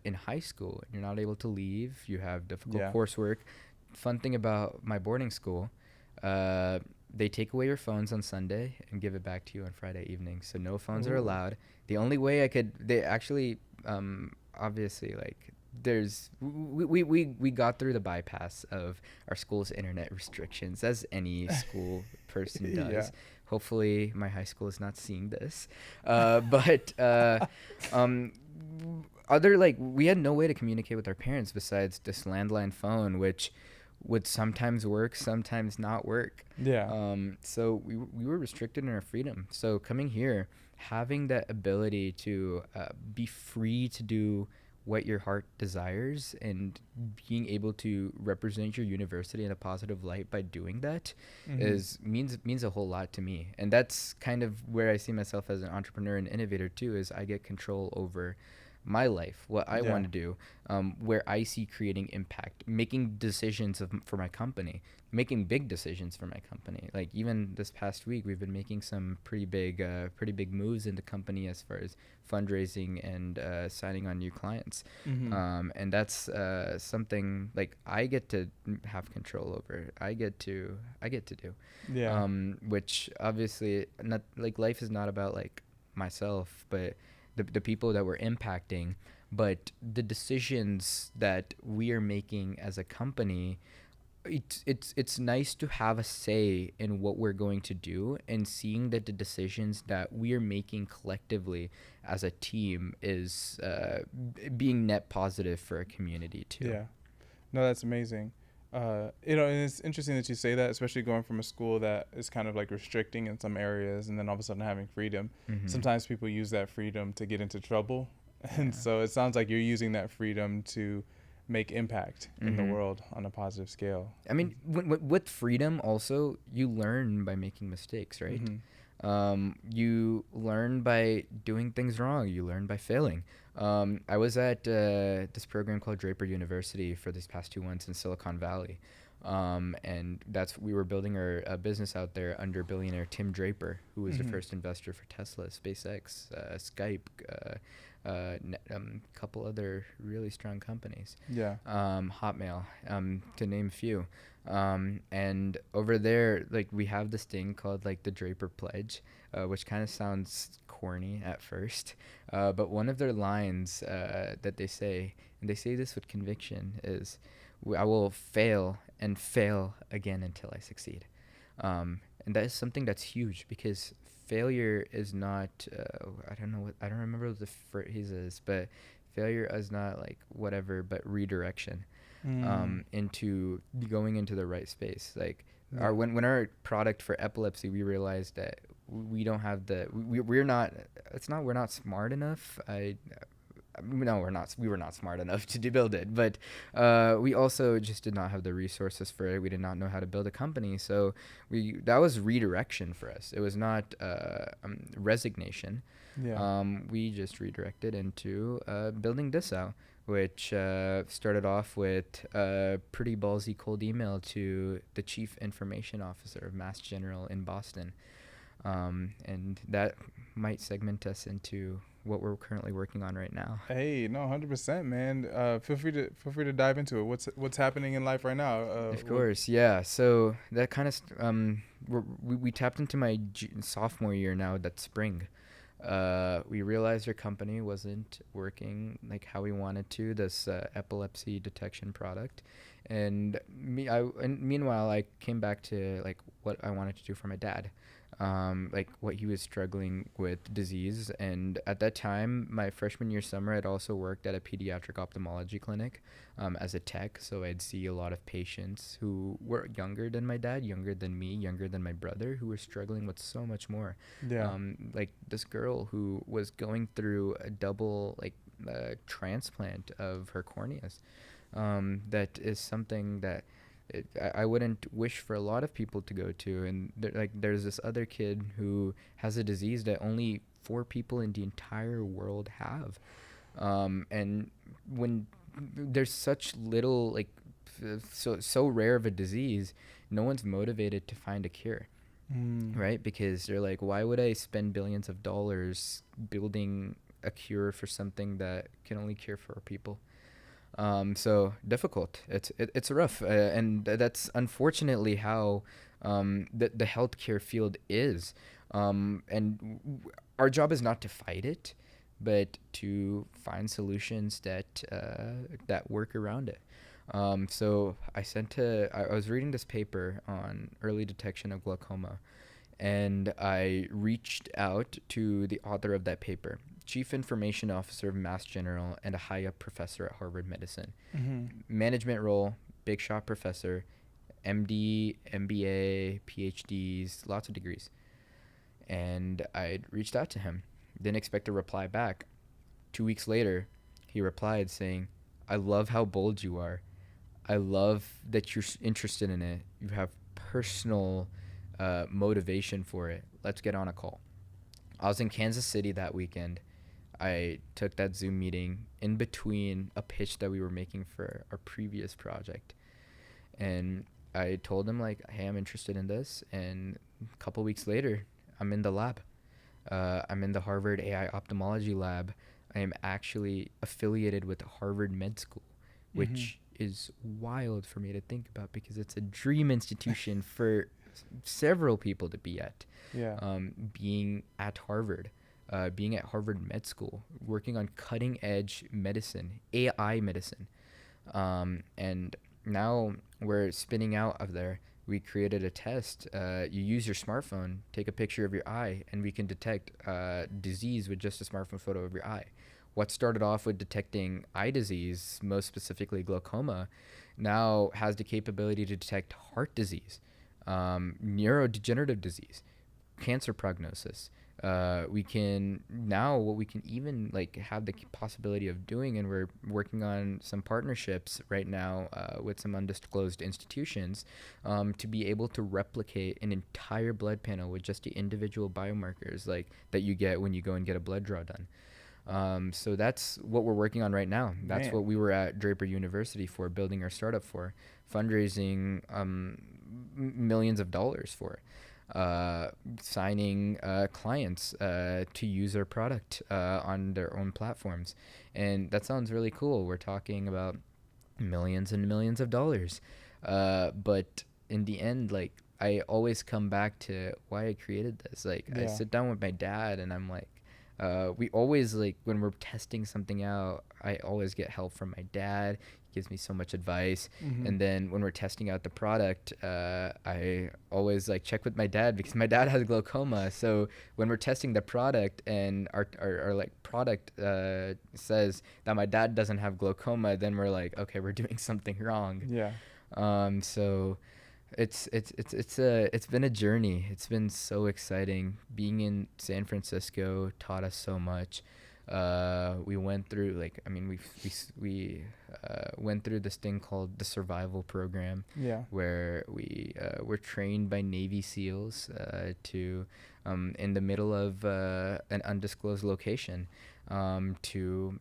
Speaker 2: in high school and you're not able to leave, you have difficult
Speaker 1: Yeah.
Speaker 2: coursework. Fun thing about my boarding school, they take away your phones on Sunday and give it back to you on Friday evening. So no phones are
Speaker 1: Ooh.
Speaker 2: allowed. The only way they actually, obviously, like, we got through the bypass of our school's internet restrictions, as any school person does.
Speaker 1: Yeah.
Speaker 2: Hopefully my high school is not seeing this, but other, like, we had no way to communicate with our parents besides this landline phone, which would sometimes work, sometimes not work.
Speaker 1: Yeah.
Speaker 2: So we were restricted in our freedom. So coming here, having that ability to be free to do what your heart desires and being able to represent your university in a positive light by doing that means a whole lot to me. And that's kind of where I see myself as an entrepreneur and innovator too, is I get control over my life, what I want to do, where I see creating impact, making decisions for my company, making big decisions for my company. Like, even this past week, we've been making some pretty big moves in the company as far as fundraising and signing on new clients. And that's something like I get to have control over. I get to do.
Speaker 1: Yeah.
Speaker 2: Which obviously, not like, life is not about like myself, but the people that we're impacting, but the decisions that we are making as a company. It's nice to have a say in what we're going to do, and seeing that the decisions that we are making collectively as a team is being net positive for a community too.
Speaker 1: Yeah. No, that's amazing. And it's interesting that you say that, especially going from a school that is kind of like restricting in some areas and then all of a sudden having freedom.
Speaker 2: Mm-hmm.
Speaker 1: Sometimes people use that freedom to get into trouble. And
Speaker 2: Yeah.
Speaker 1: so it sounds like you're using that freedom to make impact in the
Speaker 2: Mhm.
Speaker 1: world on a positive scale.
Speaker 2: I mean, with freedom, also, you learn by making mistakes, right? You learn by doing things wrong. You learn by failing. I was at this program called Draper University for these past 2 months in Silicon Valley. And we were building our business out there under billionaire Tim Draper, who was the
Speaker 1: Mm-hmm.
Speaker 2: first investor for Tesla, SpaceX, Skype, couple other really strong companies,
Speaker 1: Yeah.
Speaker 2: Hotmail, to name a few. And over there, like, we have this thing called like the Draper Pledge, which kind of sounds corny at first, but one of their lines that they say, and they say this with conviction, is, I will fail and fail again until I succeed. And that is something that's huge, because failure is not, I don't remember what the phrase is, but failure is not like whatever, but redirection into going into the right space. Like,
Speaker 1: Yeah.
Speaker 2: when our product for epilepsy, we realized that we don't have we're not, it's not, we're not smart enough. No, we're not. We were not smart enough to build it, but we also just did not have the resources for it. We did not know how to build a company, so that was redirection for us. It was not resignation.
Speaker 1: Yeah.
Speaker 2: We just redirected into building this out, which started off with a pretty ballsy cold email to the chief information officer of Mass General in Boston, and that might segment us into what we're currently working on right now.
Speaker 1: Hey, no, 100%, man. Feel free to dive into it. What's happening in life right now?
Speaker 2: Of course, yeah. So that kind of we tapped into my sophomore year now. That spring, we realized our company wasn't working like how we wanted to. This epilepsy detection product, and meanwhile, I came back to like what I wanted to do for my dad. Like what he was struggling with disease. And at that time, my freshman year summer, I'd also worked at a pediatric ophthalmology clinic as a tech. So I'd see a lot of patients who were younger than my dad, younger than me, younger than my brother, who were struggling with so much more.
Speaker 1: Yeah.
Speaker 2: Like this girl who was going through a double like transplant of her corneas. That is something that I wouldn't wish for a lot of people to go to. And there's this other kid who has a disease that only 4 people in the entire world have. And when there's such little, like, so rare of a disease, no one's motivated to find a cure, right? Because they're like, why would I spend billions of dollars building a cure for something that can only cure 4 people? So difficult. It's rough, and that's unfortunately how the healthcare field is. Our job is not to fight it, but to find solutions that work around it. So I was reading this paper on early detection of glaucoma, and I reached out to the author of that paper, Chief Information Officer of Mass General and a high-up professor at Harvard Medicine.
Speaker 1: Mm-hmm.
Speaker 2: Management role, big shot professor, MD, MBA, PhDs, lots of degrees. And I reached out to him. Didn't expect a reply back. 2 weeks later, he replied saying, I love how bold you are. I love that you're interested in it. You have personal motivation for it. Let's get on a call. I was in Kansas City that weekend. I took that Zoom meeting in between a pitch that we were making for our previous project. And I told him, like, hey, I'm interested in this. And a couple weeks later, I'm in the lab. I'm in the Harvard AI Ophthalmology Lab. I am actually affiliated with Harvard Med School, which is wild for me to think about, because it's a dream institution for several people to be at.
Speaker 1: Yeah.
Speaker 2: Being at Harvard, being at Harvard Med School, working on cutting edge medicine, AI medicine. And now we're spinning out of there. We created a test. You use your smartphone, take a picture of your eye, and we can detect disease with just a smartphone photo of your eye. What started off with detecting eye disease, most specifically glaucoma, now has the capability to detect heart disease, neurodegenerative disease, cancer prognosis. We can even like have the possibility of doing, and we're working on some partnerships right now with some undisclosed institutions to be able to replicate an entire blood panel with just the individual biomarkers like that you get when you go and get a blood draw done. So that's what we're working on right now. That's
Speaker 1: Man.
Speaker 2: what we were at Draper University for, building our startup for, fundraising millions of dollars for, signing clients to use our product on their own platforms. And that sounds really cool. We're talking about millions and millions of dollars. But in the end, like, I always come back to why I created this. Like, I
Speaker 1: Yeah.
Speaker 2: sit down with my dad and I'm like, we always, like, when we're testing something out, I always get help from my dad. He gives me so much advice.
Speaker 1: Mm-hmm.
Speaker 2: And then when we're testing out the product, I always, like, check with my dad because my dad has glaucoma. So when we're testing the product and our like product says that my dad doesn't have glaucoma, then we're like, okay, we're doing something wrong.
Speaker 1: Yeah.
Speaker 2: So it's been a journey. It's been so exciting. Being in San Francisco taught us so much. We went through, like, I mean, we went through this thing called the survival program,
Speaker 1: Yeah.
Speaker 2: where we were trained by Navy SEALs to in the middle of an undisclosed location, to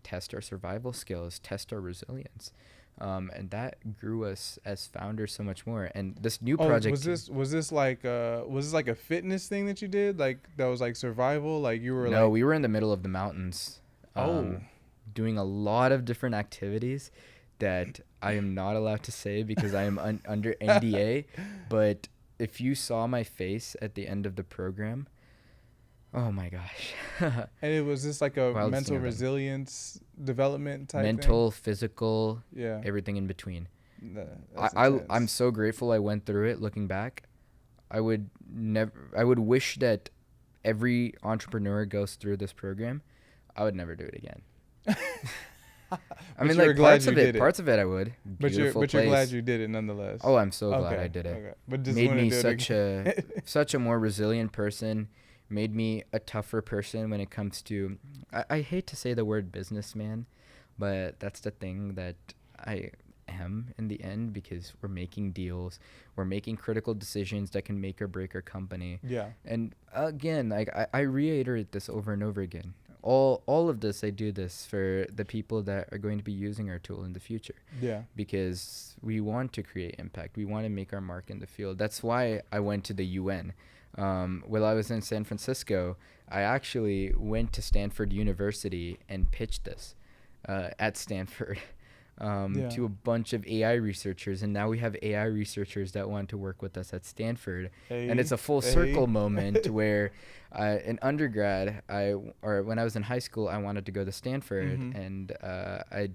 Speaker 2: test our survival skills, test our resilience. And that grew us as founders so much more. And this new project.
Speaker 1: Was this like a fitness thing that you did? Like that was like survival? Like you were
Speaker 2: No,
Speaker 1: like
Speaker 2: we were in the middle of the mountains,
Speaker 1: Oh.
Speaker 2: doing a lot of different activities that I am not allowed to say because I am under NDA. But if you saw my face at the end of the program, oh my gosh.
Speaker 1: And it was just like a
Speaker 2: Wildest
Speaker 1: mental
Speaker 2: thing I've done.
Speaker 1: resilience development type
Speaker 2: Mental, physical,
Speaker 1: thing? Yeah.
Speaker 2: everything in between.
Speaker 1: That's
Speaker 2: I'm
Speaker 1: intense.
Speaker 2: so grateful I went through it. Looking back, I would wish that every entrepreneur goes through this program. I would never do it again. I mean,
Speaker 1: you were
Speaker 2: like,
Speaker 1: glad you did it.
Speaker 2: parts of it I would.
Speaker 1: But you're
Speaker 2: Beautiful
Speaker 1: glad
Speaker 2: place.
Speaker 1: you did it nonetheless.
Speaker 2: Oh, I'm so glad
Speaker 1: Okay,
Speaker 2: I did it.
Speaker 1: Okay. But just
Speaker 2: Made
Speaker 1: wouldn't
Speaker 2: me
Speaker 1: do it
Speaker 2: such
Speaker 1: again.
Speaker 2: such a more resilient person. Made me a tougher person when it comes to. I hate to say the word businessman, but that's the thing that I am in the end, because we're making deals, we're making critical decisions that can make or break our company.
Speaker 1: Yeah.
Speaker 2: And again, like, I reiterate this over and over again. All of this, I do this for the people that are going to be using our tool in the future,
Speaker 1: Yeah.
Speaker 2: because we want to create impact. We want to make our mark in the field. That's why I went to the UN. While I was in San Francisco, I actually went to Stanford University and pitched this at Stanford to a bunch of AI researchers. And now we have AI researchers that want to work with us at Stanford. And it's a full circle moment where in undergrad, when I was in high school, I wanted to go to Stanford, and I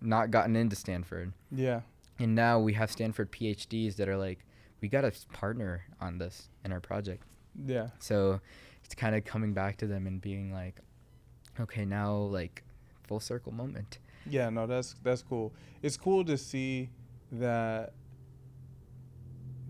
Speaker 2: not gotten into Stanford.
Speaker 1: Yeah.
Speaker 2: And now we have Stanford PhDs that are like, we got to partner on this in our project.
Speaker 1: Yeah.
Speaker 2: So it's kind of coming back to them and being like, okay, now, like, full circle moment.
Speaker 1: Yeah, no, that's cool. It's cool to see that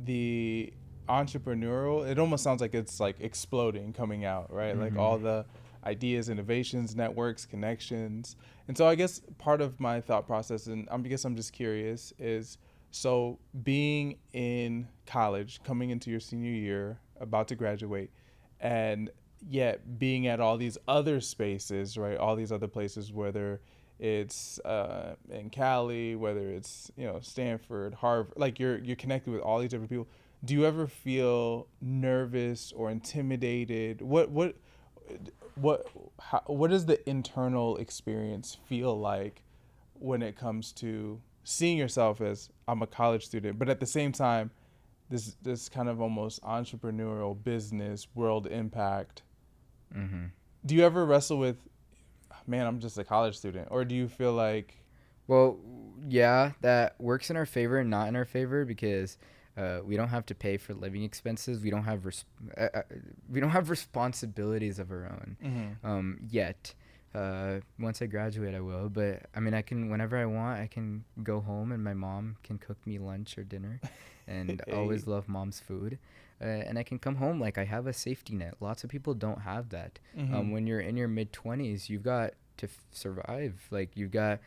Speaker 1: the entrepreneurial, it almost sounds like it's like exploding, coming out, right? Like all the ideas, innovations, networks, connections. And so I guess part of my thought process, and I guess I'm just curious, is so being in college, coming into your senior year, about to graduate, and yet being at all these other spaces, right? All these other places, whether it's in Cali, whether it's, Stanford, Harvard, like you're connected with all these different people. Do you ever feel nervous or intimidated? What does the internal experience feel like when it comes to seeing yourself as, I'm a college student, but at the same time, this kind of almost entrepreneurial business world impact?
Speaker 2: Mm-hmm.
Speaker 1: Do you ever wrestle with, man, I'm just a college student? Or do you feel like...
Speaker 2: Well, yeah, that works in our favor and not in our favor, because we don't have to pay for living expenses. We don't have responsibilities of our own yet. Once I graduate, I will. But I mean, I can, whenever I want, I can go home and my mom can cook me lunch or dinner, and I always love mom's food. And I can come home, like, I have a safety net. Lots of people don't have that. When you're in your mid-20s, you've got to survive. Like, you've got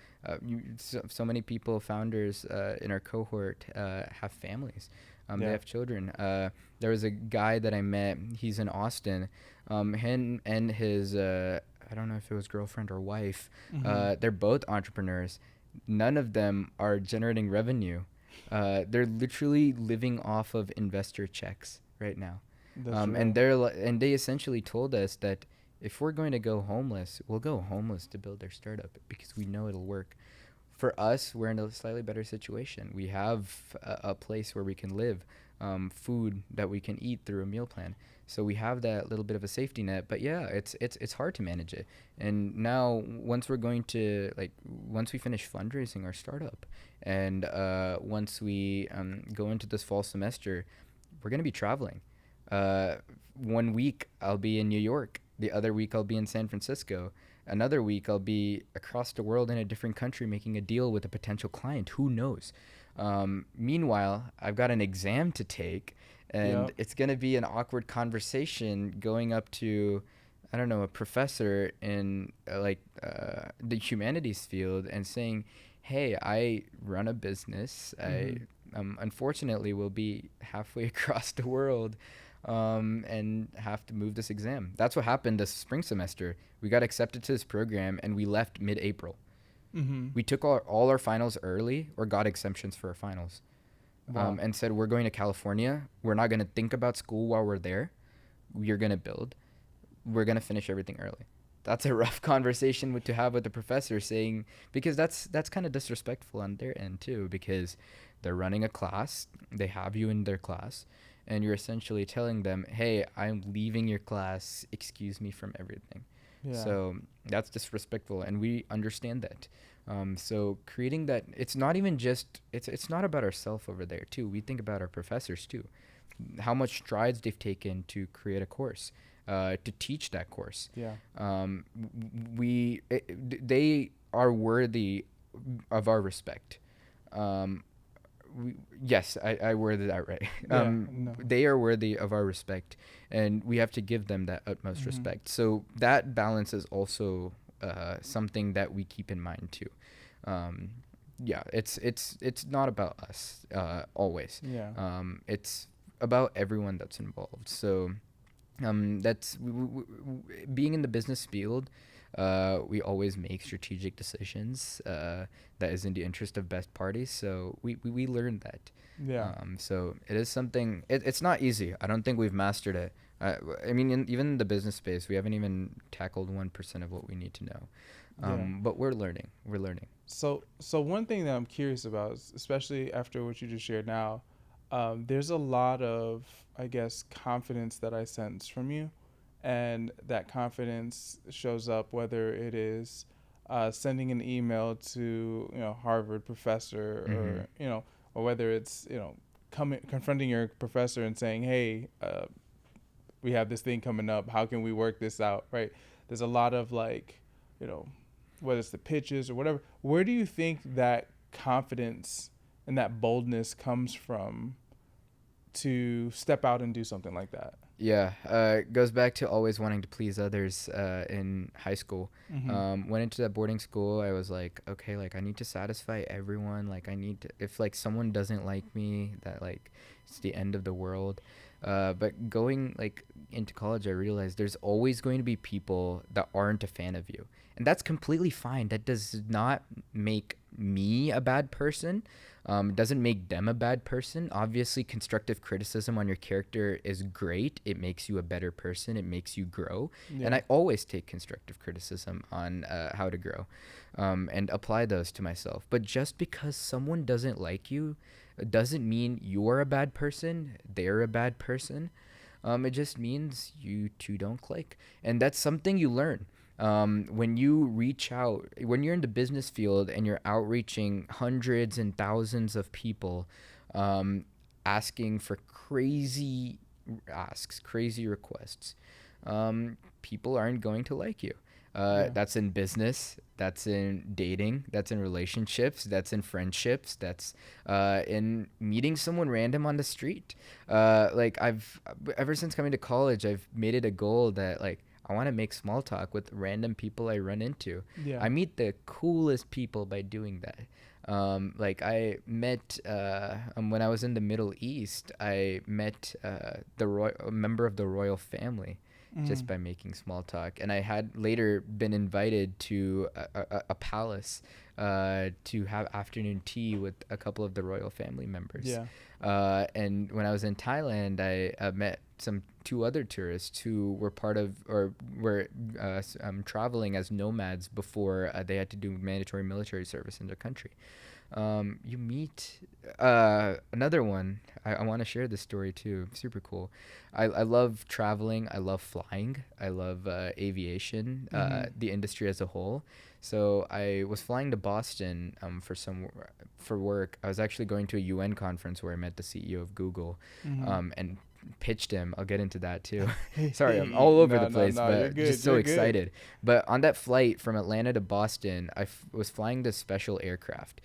Speaker 2: so many people, founders in our cohort, have families. They have children. There was a guy that I met. He's in Austin. Him and his I don't know if it was girlfriend or wife.
Speaker 1: Mm-hmm.
Speaker 2: They're both entrepreneurs. None of them are generating revenue. They're literally living off of investor checks right now.
Speaker 1: That's
Speaker 2: And
Speaker 1: real.
Speaker 2: and they essentially told us that if we're going to go homeless, we'll go homeless to build their startup because we know it'll work. For us, we're in a slightly better situation. We have a place where we can live, food that we can eat through a meal plan. So we have that little bit of a safety net. But yeah, it's hard to manage it. And now once we finish fundraising our startup, and once we go into this fall semester, we're gonna be traveling. Uh, 1 week I'll be in New York. The other week I'll be in San Francisco. Another week I'll be across the world in a different country making a deal with a potential client. Who knows? Meanwhile, I've got an exam to take, and
Speaker 1: Yep.
Speaker 2: it's gonna be an awkward conversation going up to, I don't know, a professor in the humanities field and saying, "Hey, I run a business. I
Speaker 1: Mm-hmm.
Speaker 2: unfortunately will be halfway across the world and have to move this exam." That's what happened this spring semester. We got accepted to this program and we left mid-April.
Speaker 1: Mm-hmm.
Speaker 2: We took all our finals early or got exemptions for our finals,
Speaker 1: Wow.
Speaker 2: and said, we're going to California. We're not going to think about school while we're there. We're going to build. We're going to finish everything early. That's a rough conversation to have with the professor, saying, because that's kind of disrespectful on their end too, because they're running a class, they have you in their class, and you're essentially telling them, hey, I'm leaving your class, excuse me from everything.
Speaker 1: Yeah.
Speaker 2: So that's disrespectful, and we understand that. So creating that, it's not even just, it's not about ourselves over there too. We think about our professors too, how much strides they've taken to create a course, to teach that course.
Speaker 1: Yeah.
Speaker 2: They are worthy of our respect. Um, yes, I worded that right.
Speaker 1: Yeah. No.
Speaker 2: They are worthy of our respect, and we have to give them that utmost
Speaker 1: Mm-hmm.
Speaker 2: respect. So that balance is also something that we keep in mind too. Um, yeah, it's not about us always.
Speaker 1: Yeah.
Speaker 2: It's about everyone that's involved. So being in the business field. We always make strategic decisions that is in the interest of best parties. So we learned that.
Speaker 1: Yeah.
Speaker 2: So it is something. It's not easy. I don't think we've mastered it. I mean, even in the business space, we haven't even tackled 1% of what we need to know.
Speaker 1: Yeah.
Speaker 2: But we're learning. We're learning.
Speaker 1: So one thing that I'm curious about, especially after what you just shared now, there's a lot of, I guess, confidence that I sense from you, and that confidence shows up whether it is sending an email to Harvard professor,
Speaker 2: Mm-hmm.
Speaker 1: or or whether it's coming confronting your professor and saying, hey, we have this thing coming up, how can we work this out, right? There's a lot of like, you know whether it's the pitches or whatever. Where do you think that confidence and that boldness comes from to step out and do something like that?
Speaker 2: Yeah, it goes back to always wanting to please others in high school.
Speaker 1: Mm-hmm.
Speaker 2: Went into that boarding school. I was like, okay, like I need to satisfy everyone. Like I need to, if like someone doesn't like me, that like it's the end of the world. But going like into college, I realized there's always going to be people that aren't a fan of you, and that's completely fine. That does not make me a bad person. It doesn't make them a bad person. Obviously, constructive criticism on your character is great. It makes you a better person. It makes you grow.
Speaker 1: Yeah.
Speaker 2: And I always take constructive criticism on how to grow and apply those to myself. But just because someone doesn't like you doesn't mean you're a bad person, they're a bad person. It just means you two don't click. And that's something you learn when you reach out, when you're in the business field and you're outreaching hundreds and thousands of people, um, asking for crazy asks, crazy requests, people aren't going to like you.
Speaker 1: Yeah.
Speaker 2: That's in business, that's in dating, that's in relationships, that's in friendships, that's in meeting someone random on the street. Like I've ever since coming to college, I've made it a goal that like I want to make small talk with random people I run into.
Speaker 1: Yeah.
Speaker 2: I meet the coolest people by doing that. Like I met when I was in the Middle East, I met a member of the royal family, just by making small talk. And I had later been invited to a palace to have afternoon tea with a couple of the royal family members.
Speaker 1: Yeah.
Speaker 2: And when I was in Thailand, I met two other tourists who were part of or were traveling as nomads before they had to do mandatory military service in their country. You meet another one. I want to share this story too. Super cool. I love traveling. I love flying. I love aviation, the industry as a whole. So I was flying to Boston for work. I was actually going to a UN conference where I met the CEO of Google, and pitched him. I'll get into that too. Sorry, I'm all over the place, but just so excited. But on that flight from Atlanta to Boston, I was flying this special aircraft,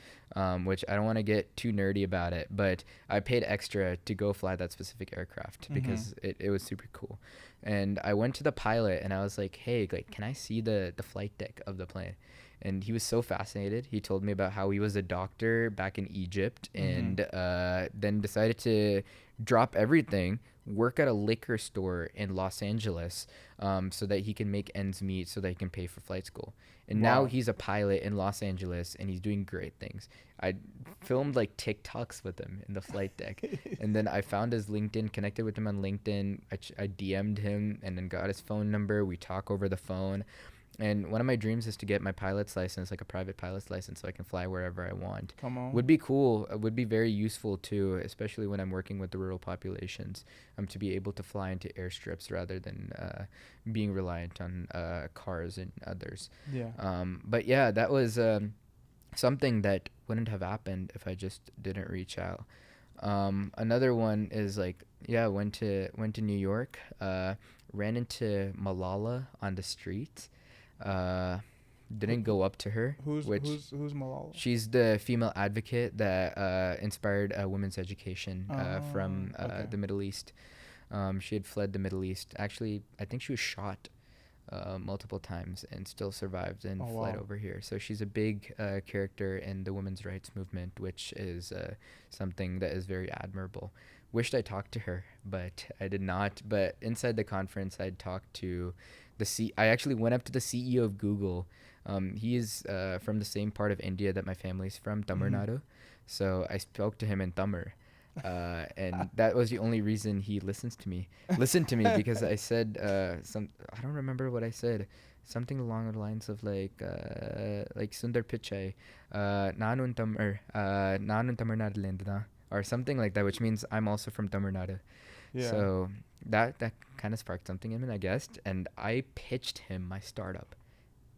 Speaker 2: which I don't want to get too nerdy about it, but I paid extra to go fly that specific aircraft because it was super cool. And I went to the pilot and I was like, hey, like, can I see the flight deck of the plane? And he was so fascinated. He told me about how he was a doctor back in Egypt and then decided to drop everything, work at a liquor store in Los Angeles so that he can make ends meet so that he can pay for flight school. And now he's a pilot in Los Angeles and he's doing great things. I filmed like TikToks with him in the flight deck. And then I found his LinkedIn, connected with him on LinkedIn. I DM'd him and then got his phone number. We talk over the phone. And one of my dreams is to get my pilot's license, like a private pilot's license, so I can fly wherever I want.
Speaker 1: Come on.
Speaker 2: Would be cool. Would be very useful too, especially when I'm working with the rural populations, to be able to fly into airstrips rather than being reliant on cars and others.
Speaker 1: Yeah.
Speaker 2: But yeah, that was something that wouldn't have happened if I just didn't reach out. Another one is like, went to New York, ran into Malala on the street. Didn't go up to her.
Speaker 1: Who's Malala?
Speaker 2: She's the female advocate that inspired women's education from the Middle East. She had fled the Middle East. Actually, I think she was shot multiple times and still survived and fled over here. So she's a big character in the women's rights movement, which is something that is very admirable. Wished I talked to her, but I did not. But inside the conference, I'd talked to I actually went up to the CEO of Google. He is from the same part of India that my family's from, Tamil Nadu. So I spoke to him in Tamil. And that was the only reason he listened to me because I said I don't remember what I said, something along the lines of like Sundar Pichai, Nanun Tamil Nadu or something like that, which means I'm also from Tamil Nadu. Yeah. So that kind of sparked something in him, I guess. And I pitched him my startup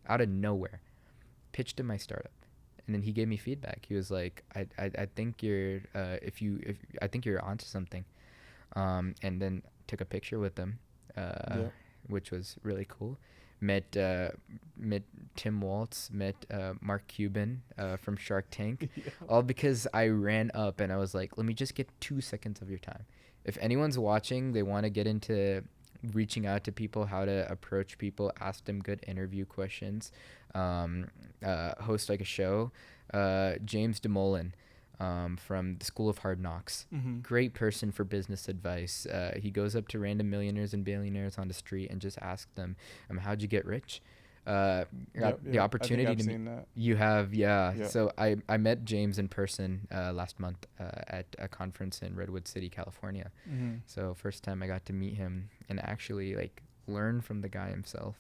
Speaker 2: out of nowhere. Pitched him my startup. And then he gave me feedback. He was like, I think you're I think you're onto something. And then took a picture with him, which was really cool. Met Tim Waltz, met Mark Cuban from Shark Tank, all because I ran up and I was like, let me just get 2 seconds of your time. If anyone's watching, they want to get into reaching out to people, how to approach people, ask them good interview questions, host like a show. James DeMolin from the School of Hard Knocks. Great person for business advice. He goes up to random millionaires and billionaires on the street and just asks them, how'd you get rich? The opportunity
Speaker 1: I think I've
Speaker 2: to
Speaker 1: seen that.
Speaker 2: You have, yeah. So I met James in person last month at a conference in Redwood City, California. So first time I got to meet him and actually like learn from the guy himself.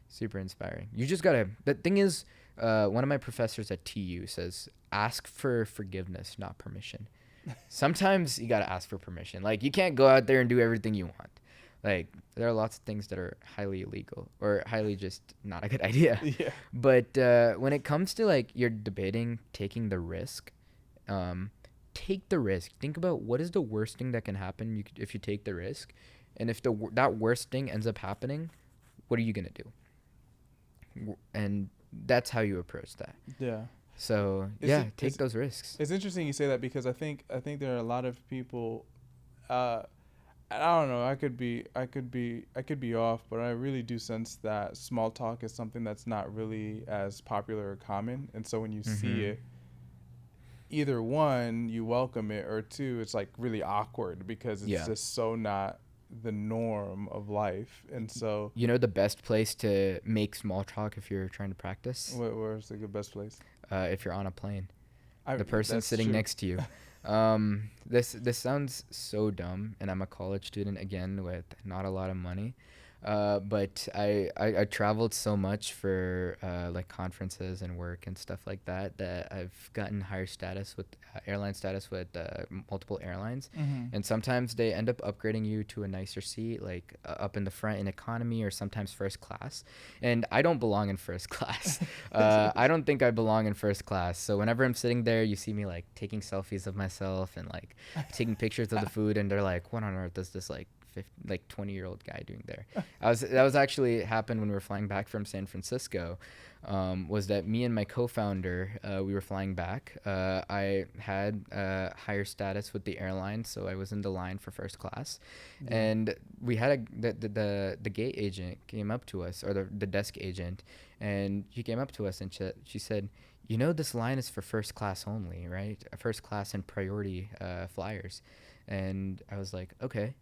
Speaker 2: Super inspiring. You just gotta. The thing is, one of my professors at TU says, ask for forgiveness, not permission. Sometimes you gotta ask for permission. Like you can't go out there and do everything you want. Like there are lots of things that are highly illegal or highly just not a good idea.
Speaker 1: Yeah.
Speaker 2: But when it comes to like you're debating taking the risk, take the risk. Think about what is the worst thing that can happen if you take the risk, and if that worst thing ends up happening, what are you gonna do? And that's how you approach that. Yeah. So take those risks.
Speaker 1: It's interesting you say that because I think there are a lot of people. I don't know. I could be off, but I really do sense that small talk is something that's not really as popular or common. And so when you see it, either one, you welcome it, or two, it's like really awkward because it's just so not the norm of life. And so,
Speaker 2: You know the best place to make small talk if you're trying to practice?
Speaker 1: where's the best place?
Speaker 2: If you're on a plane.
Speaker 1: I
Speaker 2: The person
Speaker 1: That's
Speaker 2: sitting
Speaker 1: true.
Speaker 2: next to you. This sounds so dumb, and I'm a college student again with not a lot of money. But I traveled so much for like conferences and work and stuff like that that I've gotten higher status with airline status with multiple airlines,
Speaker 1: Mm-hmm.
Speaker 2: and sometimes they end up upgrading you to a nicer seat, like up in the front in economy or sometimes first class. And I don't belong in first class. I don't think I belong in first class. So whenever I'm sitting there, you see me like taking selfies of myself and like taking pictures of the food, and they're like, "What on earth is this like 20-year-old guy doing there?" That was actually happened when we were flying back from San Francisco. Was that me and my co-founder? We were flying back. I had higher status with the airline, so I was in the line for first class,
Speaker 1: Yeah.
Speaker 2: and we had the gate agent came up to us, or the desk agent, and she came up to us and she said, "You know, this line is for first class only, right? First class and priority flyers." And I was like, "Okay."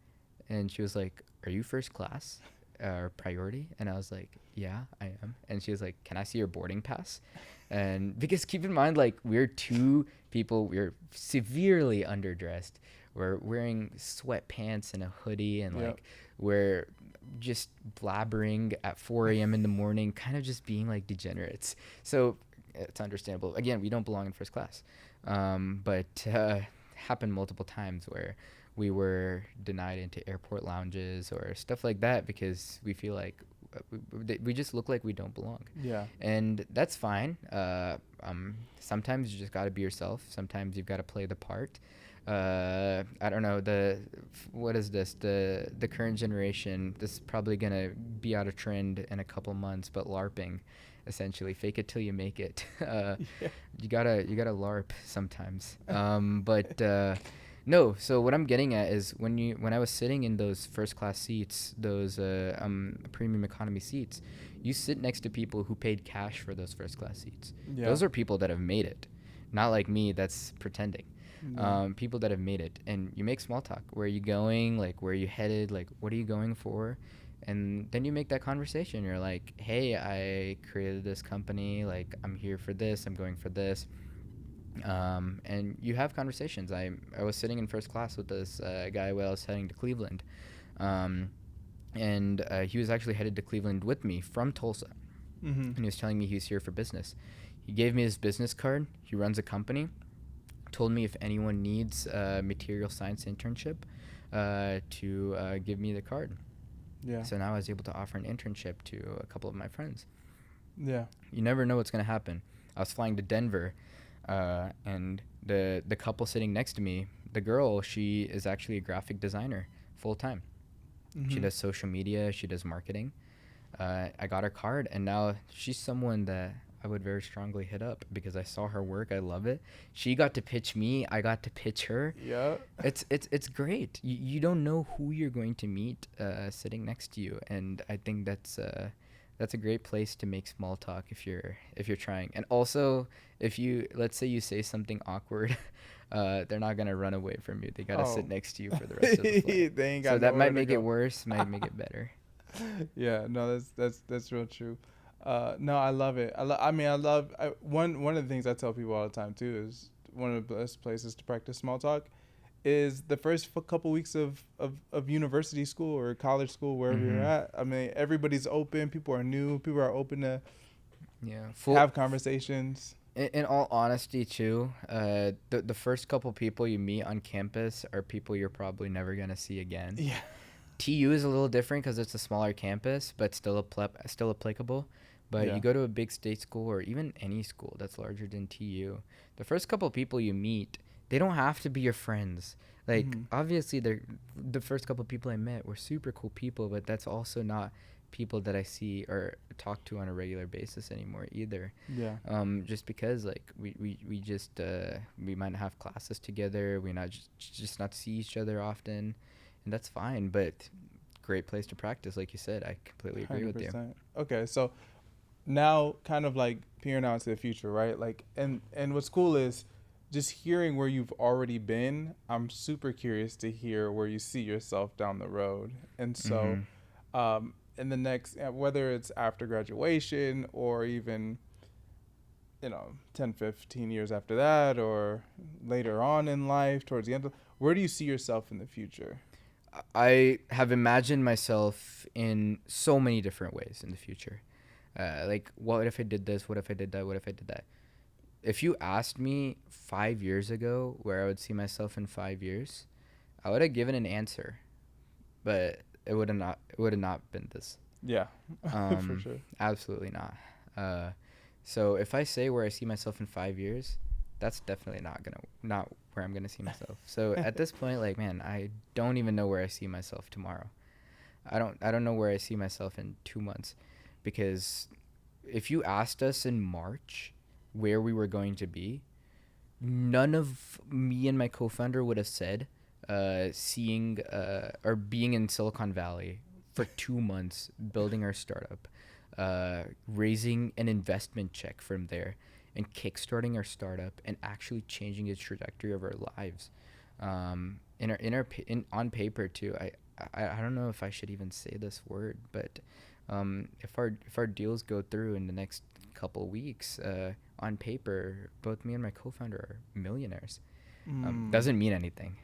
Speaker 2: And she was like, "Are you first class or priority?" And I was like, "Yeah, I am." And she was like, "Can I see your boarding pass?" And because keep in mind, like, we're two people, we're severely underdressed. We're wearing sweatpants and a hoodie, and
Speaker 1: Yep.
Speaker 2: like we're just blabbering at 4 a.m. in the morning, kind of just being like degenerates. So it's understandable. Again, we don't belong in first class. But happened multiple times where we were denied into airport lounges or stuff like that because we feel like we just look like we don't belong.
Speaker 1: Yeah.
Speaker 2: And that's fine. Sometimes you just got to be yourself. Sometimes you've got to play the part. I don't know, what is this? The current generation, this is probably going to be out of trend in a couple months, but LARPing, essentially, fake it till you make it.
Speaker 1: Yeah.
Speaker 2: You gotta LARP sometimes. But no. So what I'm getting at is when I was sitting in those first class seats, those premium economy seats, you sit next to people who paid cash for those first class seats.
Speaker 1: Yeah.
Speaker 2: Those are people that have made it, not like me that's pretending.
Speaker 1: Yeah.
Speaker 2: People that have made it, and you make small talk. Where are you going? Like, where are you headed? Like, what are you going for? And then you make that conversation. You're like, "Hey, I created this company. Like, I'm here for this. I'm going for this." And you have conversations. I was sitting in first class with this guy while I was heading to Cleveland, and he was actually headed to Cleveland with me from Tulsa,
Speaker 1: Mm-hmm.
Speaker 2: and he was telling me he was here for business. He gave me his business card. He runs a company. Told me if anyone needs a material science internship, to give me the card.
Speaker 1: Yeah.
Speaker 2: So now I was able to offer an internship to a couple of my friends.
Speaker 1: Yeah.
Speaker 2: You never know what's going to happen. I was flying to Denver, and the couple sitting next to me, the girl, she is actually a graphic designer full time.
Speaker 1: Mm-hmm.
Speaker 2: She does social media. She does marketing. I got her card, and now she's someone that I would very strongly hit up because I saw her work. I love it. She got to pitch me. I got to pitch her.
Speaker 1: Yeah.
Speaker 2: It's great. You don't know who you're going to meet sitting next to you, and I think that's a great place to make small talk if you're trying. And also, if you, let's say you say something awkward, they're not gonna run away from you. They gotta sit next to you for the rest of the flight.
Speaker 1: They ain't got
Speaker 2: So that
Speaker 1: nowhere
Speaker 2: might
Speaker 1: to
Speaker 2: make
Speaker 1: go.
Speaker 2: it worse, might make it better.
Speaker 1: Yeah, no, that's real true. No, I love it. I mean, one of the things I tell people all the time too is one of the best places to practice small talk is the first couple weeks of university school or college school, wherever you're
Speaker 2: Mhm.
Speaker 1: at. I mean, everybody's open. People are new. People are open to
Speaker 2: Yeah.
Speaker 1: have conversations.
Speaker 2: In all honesty, too, the first couple people you meet on campus are people you're probably never gonna see again.
Speaker 1: Yeah.
Speaker 2: TU is a little different because it's a smaller campus, but still still applicable. But
Speaker 1: Yeah.
Speaker 2: you go to a big state school or even any school that's larger than TU, the first couple people you meet, they don't have to be your friends. Like,
Speaker 1: Mhm.
Speaker 2: obviously, the first couple people I met were super cool people, but that's also not people that I see or talk to on a regular basis anymore either.
Speaker 1: Yeah.
Speaker 2: Just because like we just we might not have classes together, we not just not see each other often, and that's fine. But great place to practice, like you said. I completely agree with you.
Speaker 1: 100%. Okay, so now kind of like peering out into the future, right? Like, and what's cool is just hearing where you've already been, I'm super curious to hear where you see yourself down the road. And so,
Speaker 2: Mhm.
Speaker 1: in the next, whether it's after graduation or even, 10, 15 years after that, or later on in life, towards the end of, where do you see yourself in the future?
Speaker 2: I have imagined myself in so many different ways in the future. Like, what if I did this? What if I did that? What if I did that? If you asked me 5 years ago where I would see myself in 5 years, I would have given an answer, but it would have not been this.
Speaker 1: Yeah, for
Speaker 2: Um,
Speaker 1: sure.
Speaker 2: Absolutely not. Uh, so if I say where I see myself in 5 years, that's definitely not where I'm gonna see myself. So at this point, like, man, I don't even know where I see myself tomorrow. I don't know where I see myself in 2 months, because if you asked us in March where we were going to be, none of me and my co-founder would have said seeing or being in Silicon Valley for 2 months, building our startup, raising an investment check from there, and kickstarting our startup and actually changing the trajectory of our lives. On paper too. I don't know if I should even say this word, but if our deals go through in the next couple weeks, on paper, both me and my co-founder are millionaires.
Speaker 1: Mm.
Speaker 2: Doesn't mean anything.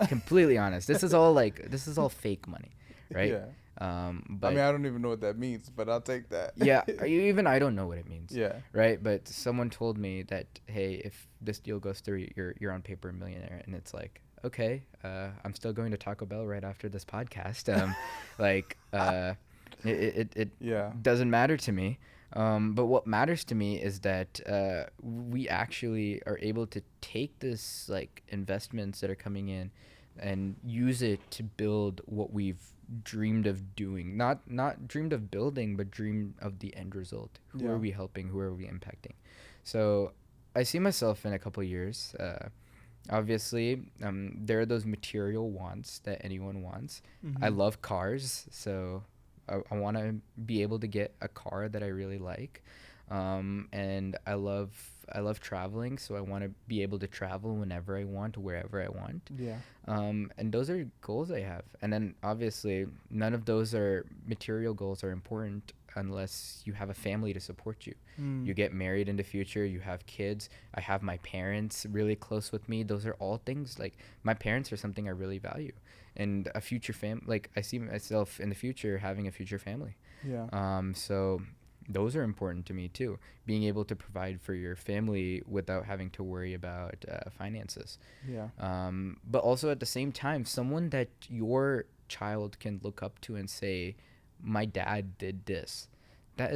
Speaker 2: Completely honest. This is all fake money, right?
Speaker 1: Yeah. I mean,
Speaker 2: But
Speaker 1: I don't even know what that means, but I'll take that.
Speaker 2: yeah, even I don't know what it means,
Speaker 1: Yeah.
Speaker 2: right? But someone told me that, hey, if this deal goes through, you're on paper a millionaire, and it's like, okay, I'm still going to Taco Bell right after this podcast. Like, it
Speaker 1: Yeah.
Speaker 2: doesn't matter to me. But what matters to me is that we actually are able to take this, like, investments that are coming in and use it to build what we've dreamed of doing. Not dreamed of building, but dreamed of the end result. Who are
Speaker 1: Yeah.
Speaker 2: we helping? Who are we impacting? So I see myself in a couple years. Obviously, there are those material wants that anyone wants. I
Speaker 1: Mm-hmm.
Speaker 2: love cars, so I want to be able to get a car that I really like. And I love traveling, so I want to be able to travel whenever I want, wherever I want.
Speaker 1: Yeah.
Speaker 2: And those are goals I have. And then obviously, none of those are material goals are important unless you have a family to support you.
Speaker 1: Mm.
Speaker 2: You get married in the future, you have kids. I have my parents really close with me. Those are all things, like, my parents are something I really value. And a future like, I see myself in the future having a future family.
Speaker 1: Yeah.
Speaker 2: So those are important to me too. Being able to provide for your family without having to worry about finances.
Speaker 1: Yeah.
Speaker 2: But also at the same time, someone that your child can look up to and say, "My dad did this." That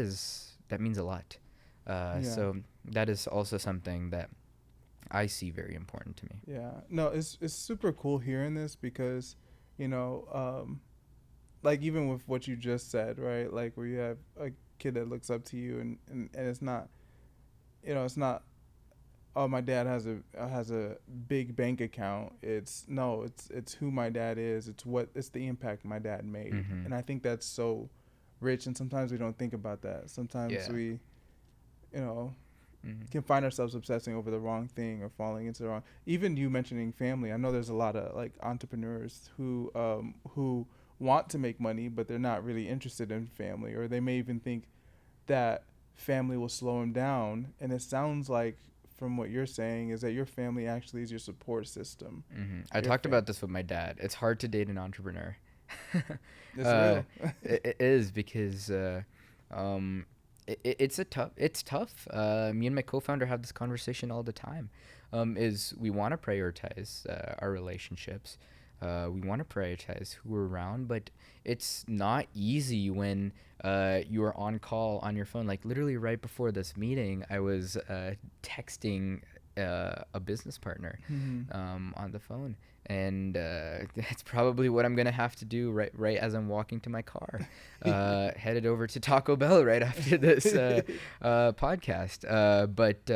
Speaker 2: means a lot.
Speaker 1: Yeah.
Speaker 2: So that is also something that I see very important to me.
Speaker 1: Yeah. No, it's super cool hearing this because, you know, like even with what you just said, right? Like where you have a kid that looks up to you and it's not, it's not, oh, my dad has a big bank account. It's no, it's who my dad is. It's the impact my dad made.
Speaker 2: Mm-hmm.
Speaker 1: And I think that's so rich, and sometimes we don't think about that. Sometimes
Speaker 2: Yeah.
Speaker 1: we, you know,
Speaker 2: Mm-hmm.
Speaker 1: can find ourselves obsessing over the wrong thing or falling into the wrong. Even you mentioning family, I know there's a lot of like entrepreneurs who want to make money, but they're not really interested in family, or they may even think that family will slow them down. And it sounds like from what you're saying is that your family actually is your support system.
Speaker 2: Mm-hmm. I
Speaker 1: Your
Speaker 2: talked about this with my dad. It's hard to date an entrepreneur.
Speaker 1: It's
Speaker 2: uh,
Speaker 1: real.
Speaker 2: it is because um, it's tough. Me and my co-founder have this conversation all the time. Is we want to prioritize our relationships. We want to prioritize who we're around, but it's not easy when you are on call on your phone. Like, literally right before this meeting, I was texting a business partner
Speaker 1: Mm-hmm.
Speaker 2: on the phone, and that's probably what I'm gonna have to do right as I'm walking to my car, headed over to Taco Bell right after this podcast. But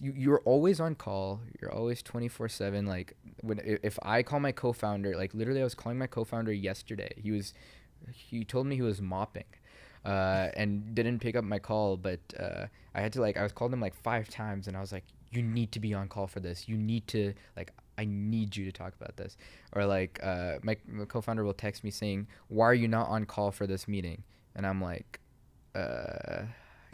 Speaker 2: you're always on call. You're always 24/7. Like, if I call my co-founder, like, literally I was calling my co-founder yesterday. He told me he was mopping, and didn't pick up my call. But I had to, like, I was called him like 5 times, and I was like, you need to be on call for this. You need to, like, I need you to talk about this. Or like, my co-founder will text me saying, why are you not on call for this meeting? And I'm like, uh,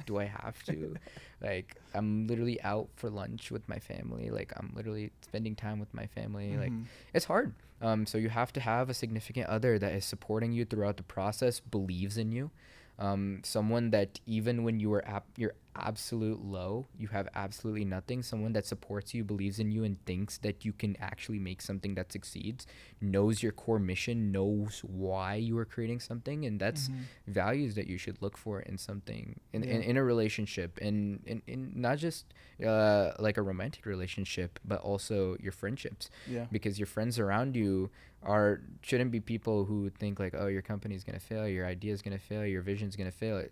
Speaker 2: do I have to? Like, I'm literally out for lunch with my family. Like, I'm literally spending time with my family. Like,
Speaker 1: Mm-hmm.
Speaker 2: it's hard. So you have to have a significant other that is supporting you throughout the process, believes in you. Someone that even when you are you're absolute low, you have absolutely nothing. Someone that supports you, believes in you, and thinks that you can actually make something that succeeds, knows your core mission, knows why you are creating something, and that's
Speaker 1: Mm-hmm.
Speaker 2: values that you should look for in something
Speaker 1: Yeah.
Speaker 2: in a relationship, and in not just like a romantic relationship, but also your friendships,
Speaker 1: Yeah.
Speaker 2: because your friends around you are shouldn't be people who think like, oh, your company's gonna fail, your idea's gonna fail, your vision's gonna fail.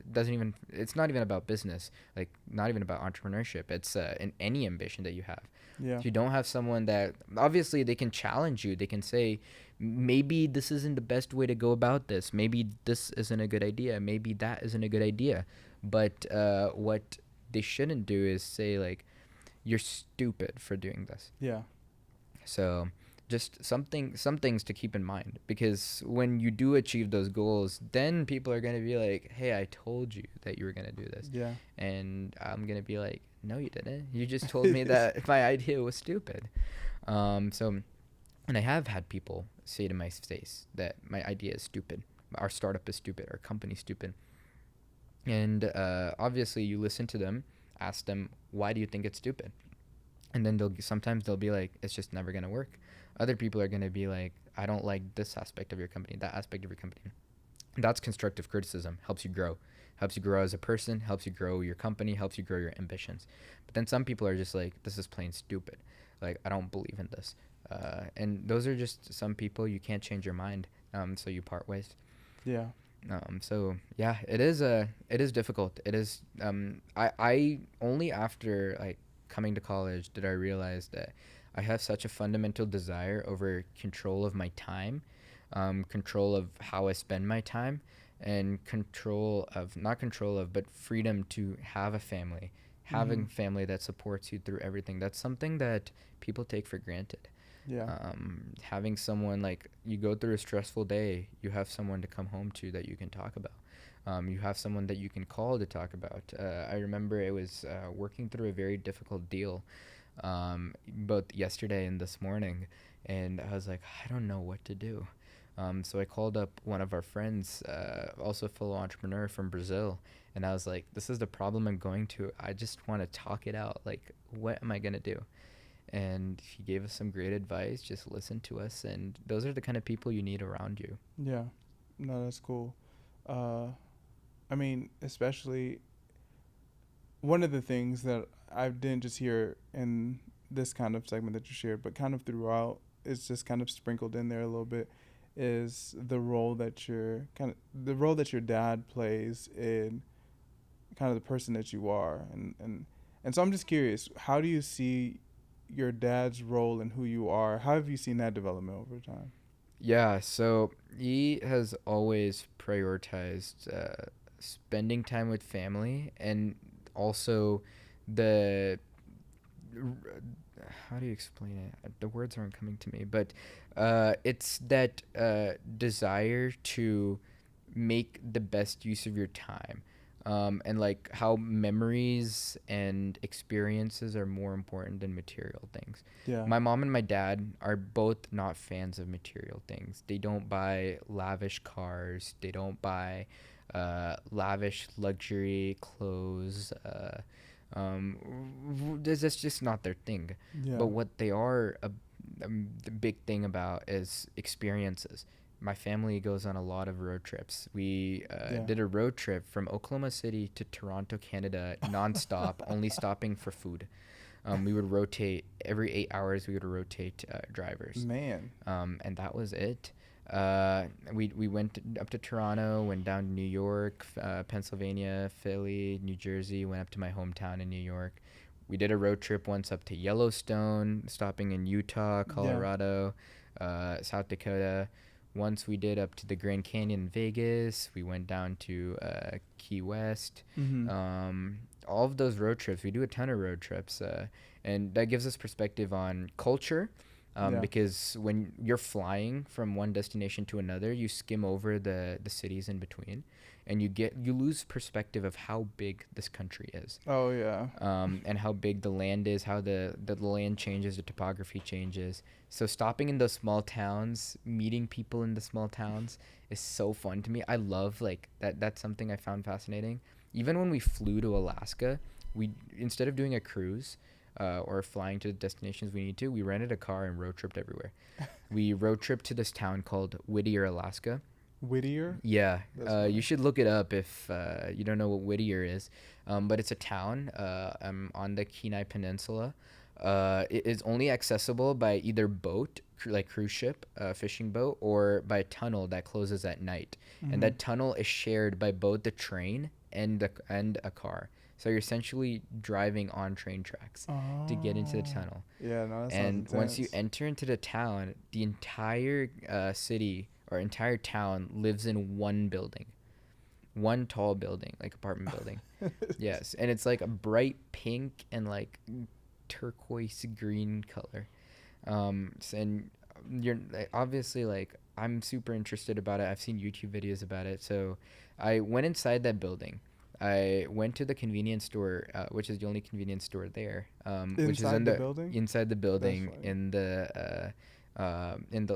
Speaker 2: It's not even about business, like not even about entrepreneurship. It's in any ambition that you have.
Speaker 1: Yeah.
Speaker 2: If you don't have someone that, obviously they can challenge you, they can say, maybe this isn't the best way to go about this, maybe this isn't a good idea, maybe that isn't a good idea, but what they shouldn't do is say like, you're stupid for doing this.
Speaker 1: Yeah.
Speaker 2: So just some things to keep in mind, because when you do achieve those goals, then people are going to be like, hey, I told you that you were going to do this.
Speaker 1: Yeah.
Speaker 2: And I'm going to be like, no, you didn't. You just told me that my idea was stupid. So, and I have had people say to my face that my idea is stupid, our startup is stupid, our company's stupid. And obviously you listen to them, ask them, why do you think it's stupid? And then sometimes they'll be like, it's just never going to work. Other people are going to be like, I don't like this aspect of your company, that aspect of your company. That's constructive criticism. Helps you grow as a person, helps you grow your company, helps you grow your ambitions. But then some people are just like, this is plain stupid, like, I don't believe in this. And those are just some people. You can't change your mind, so you part ways.
Speaker 1: Yeah.
Speaker 2: So yeah, it is difficult. It is I only after like coming to college did I realize that I have such a fundamental desire over control of my time, control of how I spend my time, and not control of, but freedom to have a family, having
Speaker 1: Mm-hmm.
Speaker 2: family that supports you through everything. That's something that people take for granted.
Speaker 1: Yeah.
Speaker 2: Having someone, like, you go through a stressful day, you have someone to come home to that you can talk about. You have someone that you can call to talk about. I remember it was working through a very difficult deal, both yesterday and this morning, and I was like, I don't know what to do. So I called up one of our friends, also a fellow entrepreneur from Brazil, and I was like, this is the problem I'm going to. I just want to talk it out. Like, what am I going to do? And he gave us some great advice. Just listen to us, and those are the kind of people you need around you.
Speaker 1: Yeah. No, that's cool. Uh, I mean, especially one of the things that I didn't just hear in this kind of segment that you shared, but kind of throughout, it's just kind of sprinkled in there a little bit, is the role that your dad plays in kind of the person that you are, and so I'm just curious, how do you see your dad's role in who you are? How have you seen that development over time?
Speaker 2: Yeah, so he has always prioritized spending time with family, and also the how do you explain it? The words aren't coming to me, but it's that desire to make the best use of your time. And like how memories and experiences are more important than material things.
Speaker 1: Yeah.
Speaker 2: My mom and my dad are both not fans of material things. They don't buy lavish cars. They don't buy lavish luxury clothes. That's just not their thing.
Speaker 1: Yeah.
Speaker 2: But what they are the big thing about is experiences. My family goes on a lot of road trips. We
Speaker 1: Yeah.
Speaker 2: did a road trip from Oklahoma City to Toronto, Canada, nonstop, only stopping for food. We would rotate every 8 hours. We would rotate drivers,
Speaker 1: Man.
Speaker 2: and that was it. We went up to Toronto, went down to New York, Pennsylvania, Philly, New Jersey. Went up to my hometown in New York. We did a road trip once up to Yellowstone, stopping in Utah, Colorado, South Dakota. once we did up to the Grand Canyon in Vegas. We went down to Key West.
Speaker 1: Mm-hmm.
Speaker 2: All of those road trips, we do a ton of road trips, and that gives us perspective on culture.
Speaker 1: Yeah.
Speaker 2: Because when you're flying from one destination to another, you skim over the cities in between, and you lose perspective of how big this country is.
Speaker 1: Oh yeah.
Speaker 2: And how big the land is, how the land changes, the topography changes. So stopping in those small towns, meeting people in the small towns is so fun to me. I love like that. That's something I found fascinating. Even when we flew to Alaska, we instead of doing a cruise, or flying to the destinations we need to, we rented a car and road tripped everywhere. We road tripped to this town called Whittier, Alaska.
Speaker 1: Whittier.
Speaker 2: Yeah,
Speaker 1: That's
Speaker 2: you should look it up if you don't know what Whittier is. But it's a town on the Kenai Peninsula. It is only accessible by either boat, like cruise ship, fishing boat, or by a tunnel that closes at night.
Speaker 1: Mm-hmm.
Speaker 2: And that tunnel is shared by both the train and a car. So you're essentially driving on train tracks to get into the tunnel.
Speaker 1: Yeah, no, that sounds
Speaker 2: And once you
Speaker 1: intense.
Speaker 2: enter into the town, the entire city or entire town lives in one building, one tall building, like apartment building. Yes, and it's like a bright pink and like turquoise green color. And you're like, obviously like I'm super interested about it. I've seen YouTube videos about it, so I went inside that building. I went to the convenience store, which is the only convenience store there, which is
Speaker 1: Inside
Speaker 2: in
Speaker 1: the building?
Speaker 2: inside the building
Speaker 1: funny.
Speaker 2: in the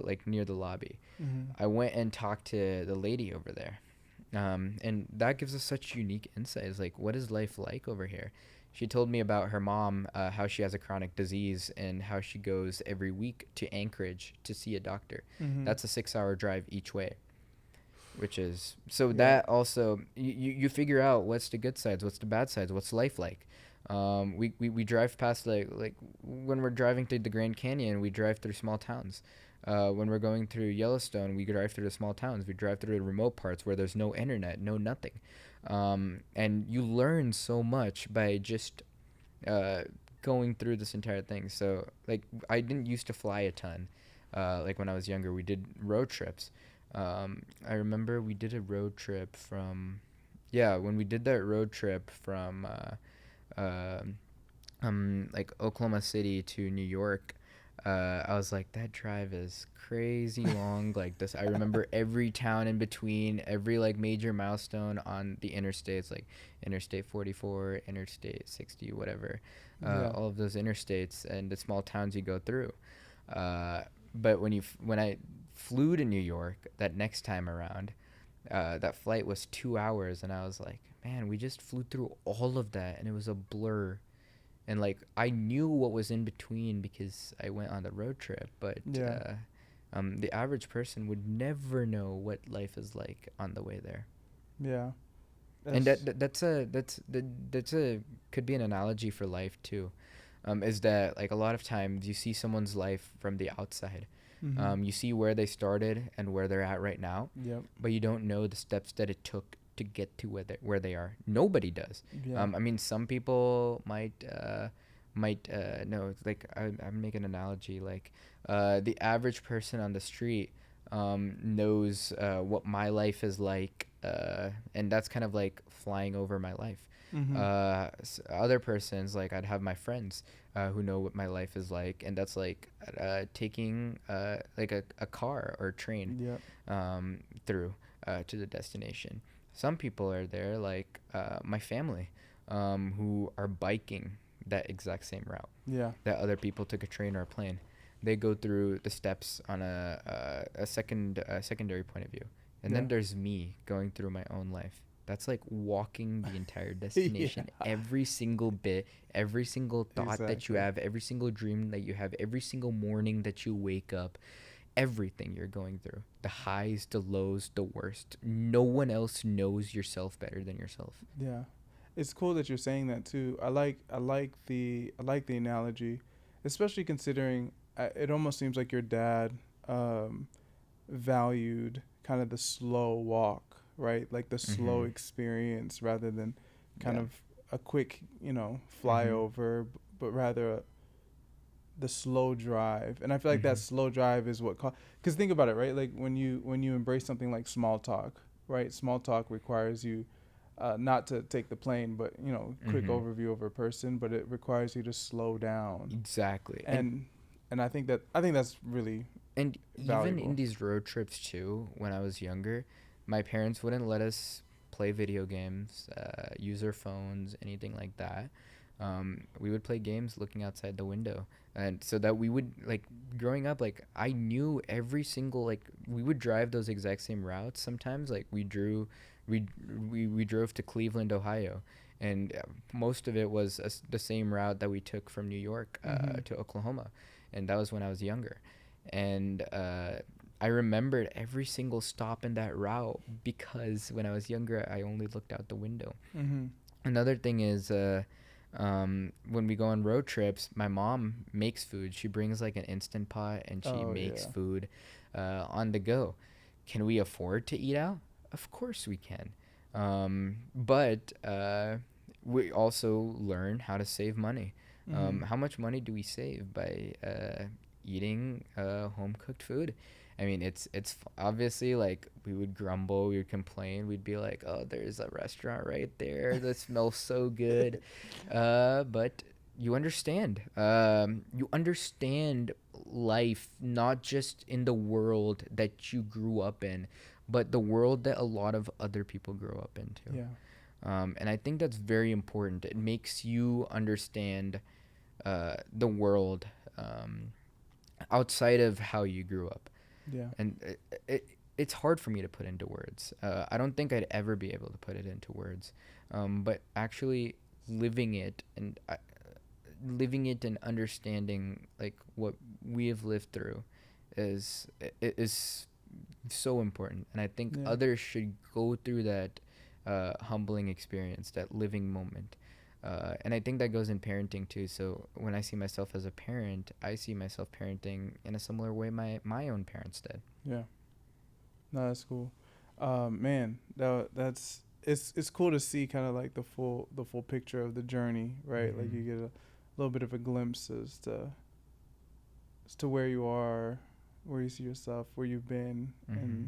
Speaker 2: like near the lobby.
Speaker 1: Mm-hmm.
Speaker 2: I went and talked to the lady over there, and that gives us such unique insights. Like, what is life like over here? She told me about her mom, how she has a chronic disease, and how she goes every week to Anchorage to see a doctor.
Speaker 1: Mm-hmm.
Speaker 2: That's a 6-hour drive each way. Which is so
Speaker 1: Yeah.
Speaker 2: that also you figure out what's the good sides, what's the bad sides, what's life like. We drive past like when we're driving through the Grand Canyon, we drive through small towns. When we're going through Yellowstone, we drive through the small towns. We drive through the remote parts where there's no internet, no nothing. And you learn so much by just going through this entire thing. So like I didn't used to fly a ton. Like when I was younger, we did road trips. I remember we did a road trip when we did that road trip from like Oklahoma City to New York. I was like, that drive is crazy long. Like this, I remember every town in between, every like major milestone on the interstates, like Interstate 44, Interstate 60, whatever.
Speaker 1: Yeah.
Speaker 2: All of those interstates and the small towns you go through. But when I flew to New York that next time around, that flight was 2 hours, and I was like, man, we just flew through all of that, and it was a blur. And like I knew what was in between because I went on the road trip, but
Speaker 1: Yeah.
Speaker 2: the average person would never know what life is like on the way there.
Speaker 1: Yeah.
Speaker 2: And
Speaker 1: That's-
Speaker 2: that's a could be an analogy for life too. Is that like a lot of times you see someone's life from the outside.
Speaker 1: Mhm.
Speaker 2: You see where they started and where they're at right now,
Speaker 1: Yep.
Speaker 2: but you don't know the steps that it took to get to where they are. Nobody does.
Speaker 1: Yeah.
Speaker 2: I mean, some people might know. It's like I make an analogy. Like the average person on the street knows what my life is like, and that's kind of like flying over my life.
Speaker 1: Mhm.
Speaker 2: Other persons, like I'd have my friends who know what my life is like, and that's like taking like a car or a train
Speaker 1: Yep.
Speaker 2: through to the destination. Some people are there, like my family, who are biking that exact same route
Speaker 1: Yeah.
Speaker 2: that other people took a train or a plane. They go through the steps on a secondary point of view, and then
Speaker 1: Yeah.
Speaker 2: there's me going through my own life. That's like walking the entire destination,
Speaker 1: Yeah.
Speaker 2: every single bit, every single thought that you
Speaker 1: Exactly.
Speaker 2: have, every single dream that you have, every single morning that you wake up, everything you're going through, the highs, the lows, the worst. No one else knows yourself better than yourself.
Speaker 1: Yeah. It's cool that you're saying that too. I like the analogy, especially considering it almost seems like your dad valued kind of the slow walk, right? Like the slow
Speaker 2: Mhm.
Speaker 1: experience rather than kind
Speaker 2: Yeah.
Speaker 1: of a quick,
Speaker 2: Mhm.
Speaker 1: flyover, but rather the slow drive, and I feel like that
Speaker 2: Mm-hmm.
Speaker 1: slow drive is what because think about it, right? Like when you embrace something like small talk, right? Small talk requires you not to take the plane, but quick
Speaker 2: Mm-hmm.
Speaker 1: overview of a person, but it requires you to slow down,
Speaker 2: Exactly.
Speaker 1: and I think that's really
Speaker 2: And even in
Speaker 1: valuable.
Speaker 2: these road trips too, when I was younger, my parents wouldn't let us play video games, use our phones, anything like that. We would play games looking outside the window, and so that we would like growing up. Like I knew every single like we would drive those exact same routes. Sometimes like we we drove to Cleveland, Ohio, and most of it was the same route that we took from New York
Speaker 1: Mm-hmm.
Speaker 2: to Oklahoma, and that was when I was younger, and I remembered every single stop in that route because when I was younger, I only looked out the window.
Speaker 1: Mm-hmm.
Speaker 2: Another thing is, when we go on road trips, my mom makes food. She brings like an instant pot and she
Speaker 1: Oh
Speaker 2: makes
Speaker 1: yeah.
Speaker 2: food on the go. Can we afford to eat out? Of course we can. But we also learn how to save money.
Speaker 1: Mm-hmm.
Speaker 2: How much money do we save by eating home cooked food? I mean, obviously like we would grumble, we would complain, we'd be like, "Oh, there's a restaurant right there that smells so good," but you understand life not just in the world that you grew up in, but the world that a lot of other people grow up into.
Speaker 1: Yeah.
Speaker 2: And I think that's very important. It makes you understand the world outside of how you grew up,
Speaker 1: Yeah.
Speaker 2: and it's hard for me to put into words. I don't think I'd ever be able to put it into words, but actually living it and understanding like what we have lived through is so important, and I think
Speaker 1: Yeah.
Speaker 2: others should go through that humbling experience, that living moment. And I think that goes in parenting too. So when I see myself as a parent, I see myself parenting in a similar way my own parents did.
Speaker 1: Yeah. No, that's cool. Man, that's it's cool to see kind of like the full picture of the journey, right? Like you
Speaker 2: Mm-hmm.
Speaker 1: get a little bit of a glimpse as to where you are, where you see yourself, where you've been,
Speaker 2: Mm-hmm.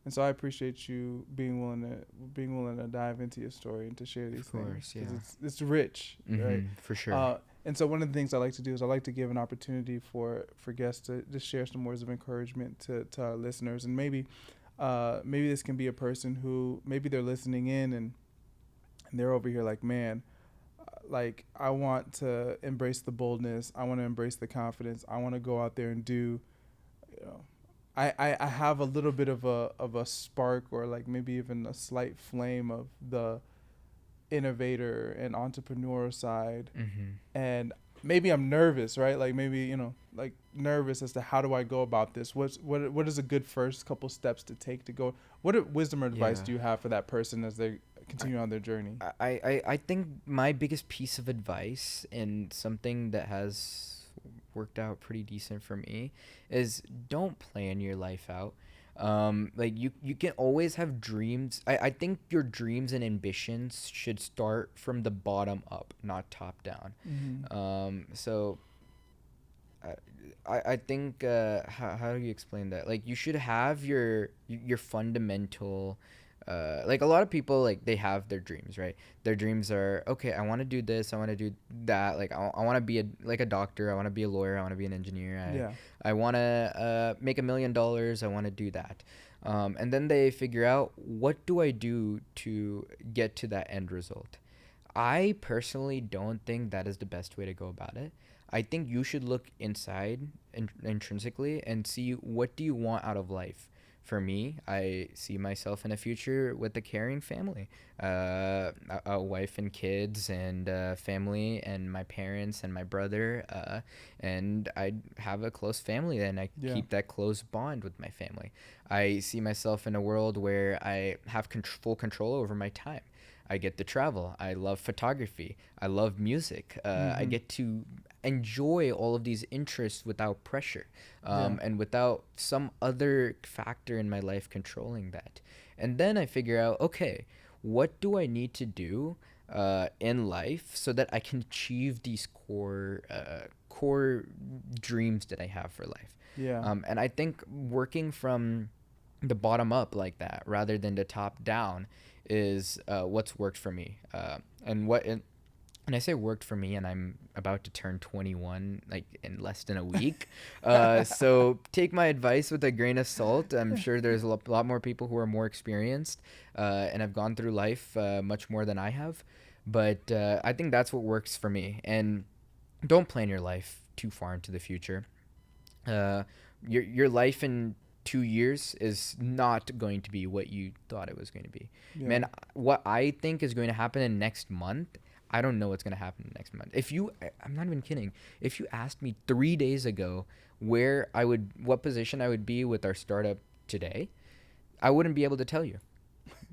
Speaker 1: and so I appreciate you being willing to dive into your story and to share these
Speaker 2: Of
Speaker 1: things
Speaker 2: course,
Speaker 1: because
Speaker 2: yeah.
Speaker 1: it's rich, right?
Speaker 2: Mm-hmm. For sure.
Speaker 1: And so one of the things I like to do is I like to give an opportunity for guests to just share some words of encouragement to our listeners, and maybe this can be a person who maybe they're listening in and they're over here like, man, like I want to embrace the boldness, I want to embrace the confidence, I want to go out there and do, you know, I have a little bit of a spark or like maybe even a slight flame of the innovator and entrepreneur side,
Speaker 2: Mm-hmm.
Speaker 1: and maybe I'm nervous, right? Like maybe like nervous as to how do I go about this? What is a good first couple steps to take to go? What wisdom or advice
Speaker 2: Yeah.
Speaker 1: do you have for that person as they continue on their journey?
Speaker 2: I think my biggest piece of advice and something that has worked out pretty decent for me is don't plan your life out. Like you can always have dreams. I think your dreams and ambitions should start from the bottom up, not top down.
Speaker 1: Mm-hmm.
Speaker 2: So I I think how do you explain that? Like you should have your fundamental like a lot of people like they have their dreams, right? Their dreams are okay, I want to do this, I want to do that, like I want to be a doctor, I want to be a lawyer, I want to be an engineer,
Speaker 1: Yeah.
Speaker 2: I want to make $1 million, I want to do that. And then they figure out what do I do to get to that end result. I personally don't think that is the best way to go about it. I think you should look inside intrinsically and see what do you want out of life. For me, I see myself in a future with a caring family, a wife and kids, and family, and my parents and my brother, and I have a close family, and I
Speaker 1: Yeah.
Speaker 2: keep that close bond with my family. I see myself in a world where I have full control over my time. I get to travel. I love photography. I love music. I
Speaker 1: Mm-hmm.
Speaker 2: get to enjoy all of these interests without pressure,
Speaker 1: Yeah.
Speaker 2: and without some other factor in my life controlling that. And then I figure out, okay, what do I need to do in life so that I can achieve these core dreams that I have for life.
Speaker 1: Yeah.
Speaker 2: And I think working from the bottom up like that rather than the top down is what's worked for me. And I say worked for me, and I'm about to turn 21 like in less than a week. So take my advice with a grain of salt. I'm sure there's a lot more people who are more experienced and have gone through life much more than I have. But I think that's what works for me. And don't plan your life too far into the future. Uh, your life in 2 years is not going to be what you thought it was going to be.
Speaker 1: Yeah.
Speaker 2: Man, what I think is going to happen in next month, I don't know what's going to happen next month. I'm not even kidding. If you asked me 3 days ago what position I would be with our startup today, I wouldn't be able to tell you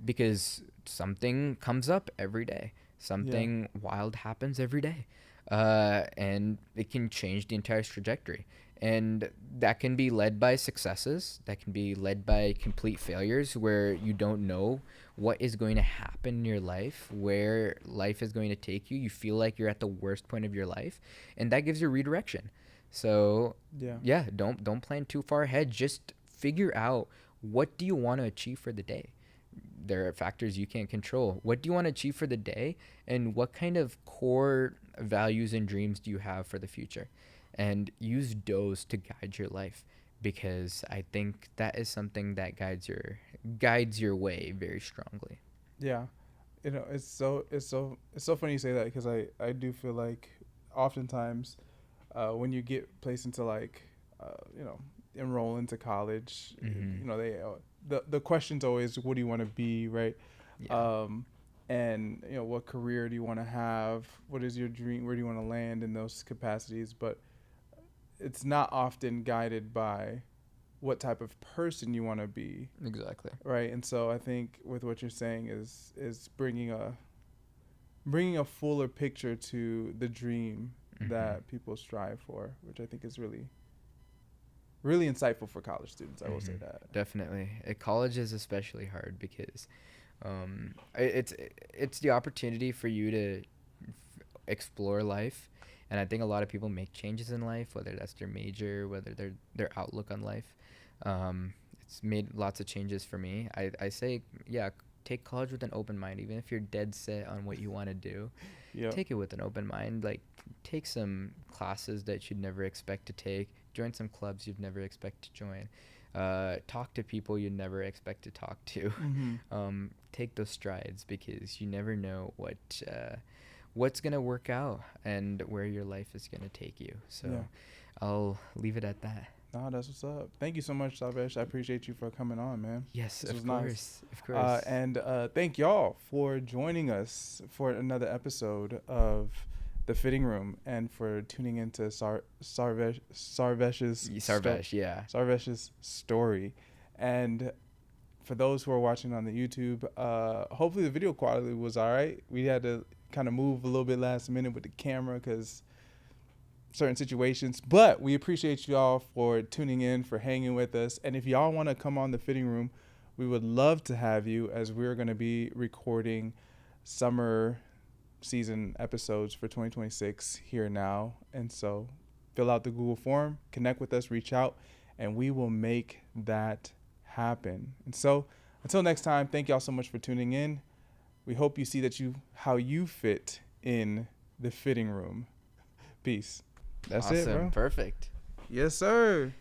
Speaker 2: because something comes up every day. Something wild happens every day. And it can change the entire trajectory. And that can be led by successes. That can be led by complete failures where you don't know what is going to happen in your life, where life is going to take you. You feel like you're at the worst point of your life, and that gives you redirection. So yeah, don't plan too far ahead. Just figure out, what do you want to achieve for the day. There are factors you can't control. What do you want to achieve for the day, and what kind of core values and dreams do you have for the future? And use those to guide your life, because I think that is something that guides your way very strongly.
Speaker 1: Yeah. It's so funny you say that, because I do feel like oftentimes when you get placed into like enroll into college, they the question's always, what do you want to be, right?
Speaker 2: Yeah.
Speaker 1: And what career do you want to have, what is your dream, where do you want to land in those capacities, but it's not often guided by what type of person you want to be.
Speaker 2: Exactly.
Speaker 1: Right. And so I think with what you're saying is bringing a fuller picture to the dream that people strive for, which I think is really, really insightful for college students. I will say that.
Speaker 2: Definitely. College is especially hard because it's the opportunity for you to explore life. And I think a lot of people make changes in life, whether that's their major, whether their outlook on life. It's made lots of changes for me. I say, take college with an open mind. Even if you're dead set on what you want to do, take it with an open mind. Like, take some classes that you'd never expect to take. Join some clubs you'd never expect to join. Talk to people you'd never expect to talk to. Take those strides, because you never know what's going to work out and where your life is going to take you. So I'll leave it at that.
Speaker 1: No, that's what's up. Thank you so much, Sarvesh. I appreciate you for coming on, man.
Speaker 2: Yes,
Speaker 1: this
Speaker 2: of
Speaker 1: was
Speaker 2: course.
Speaker 1: Nice.
Speaker 2: Of course.
Speaker 1: And thank y'all for joining us for another episode of The Fitting Room, and for tuning into Sarvesh's Sarvesh's story. And for those who are watching on the YouTube, hopefully the video quality was all right. We had to kind of move a little bit last minute with the camera because certain situations, but we appreciate y'all for tuning in, for hanging with us. And if y'all want to come on The Fitting Room, we would love to have you, as we're going to be recording summer season episodes for 2026 here now. And so fill out the Google form, connect with us, reach out, and we will make that happen. And so until next time, thank y'all so much for tuning in. We hope you see how you fit in the fitting room. Peace. That's
Speaker 2: awesome.
Speaker 1: It, bro.
Speaker 2: Perfect.
Speaker 1: Yes, sir.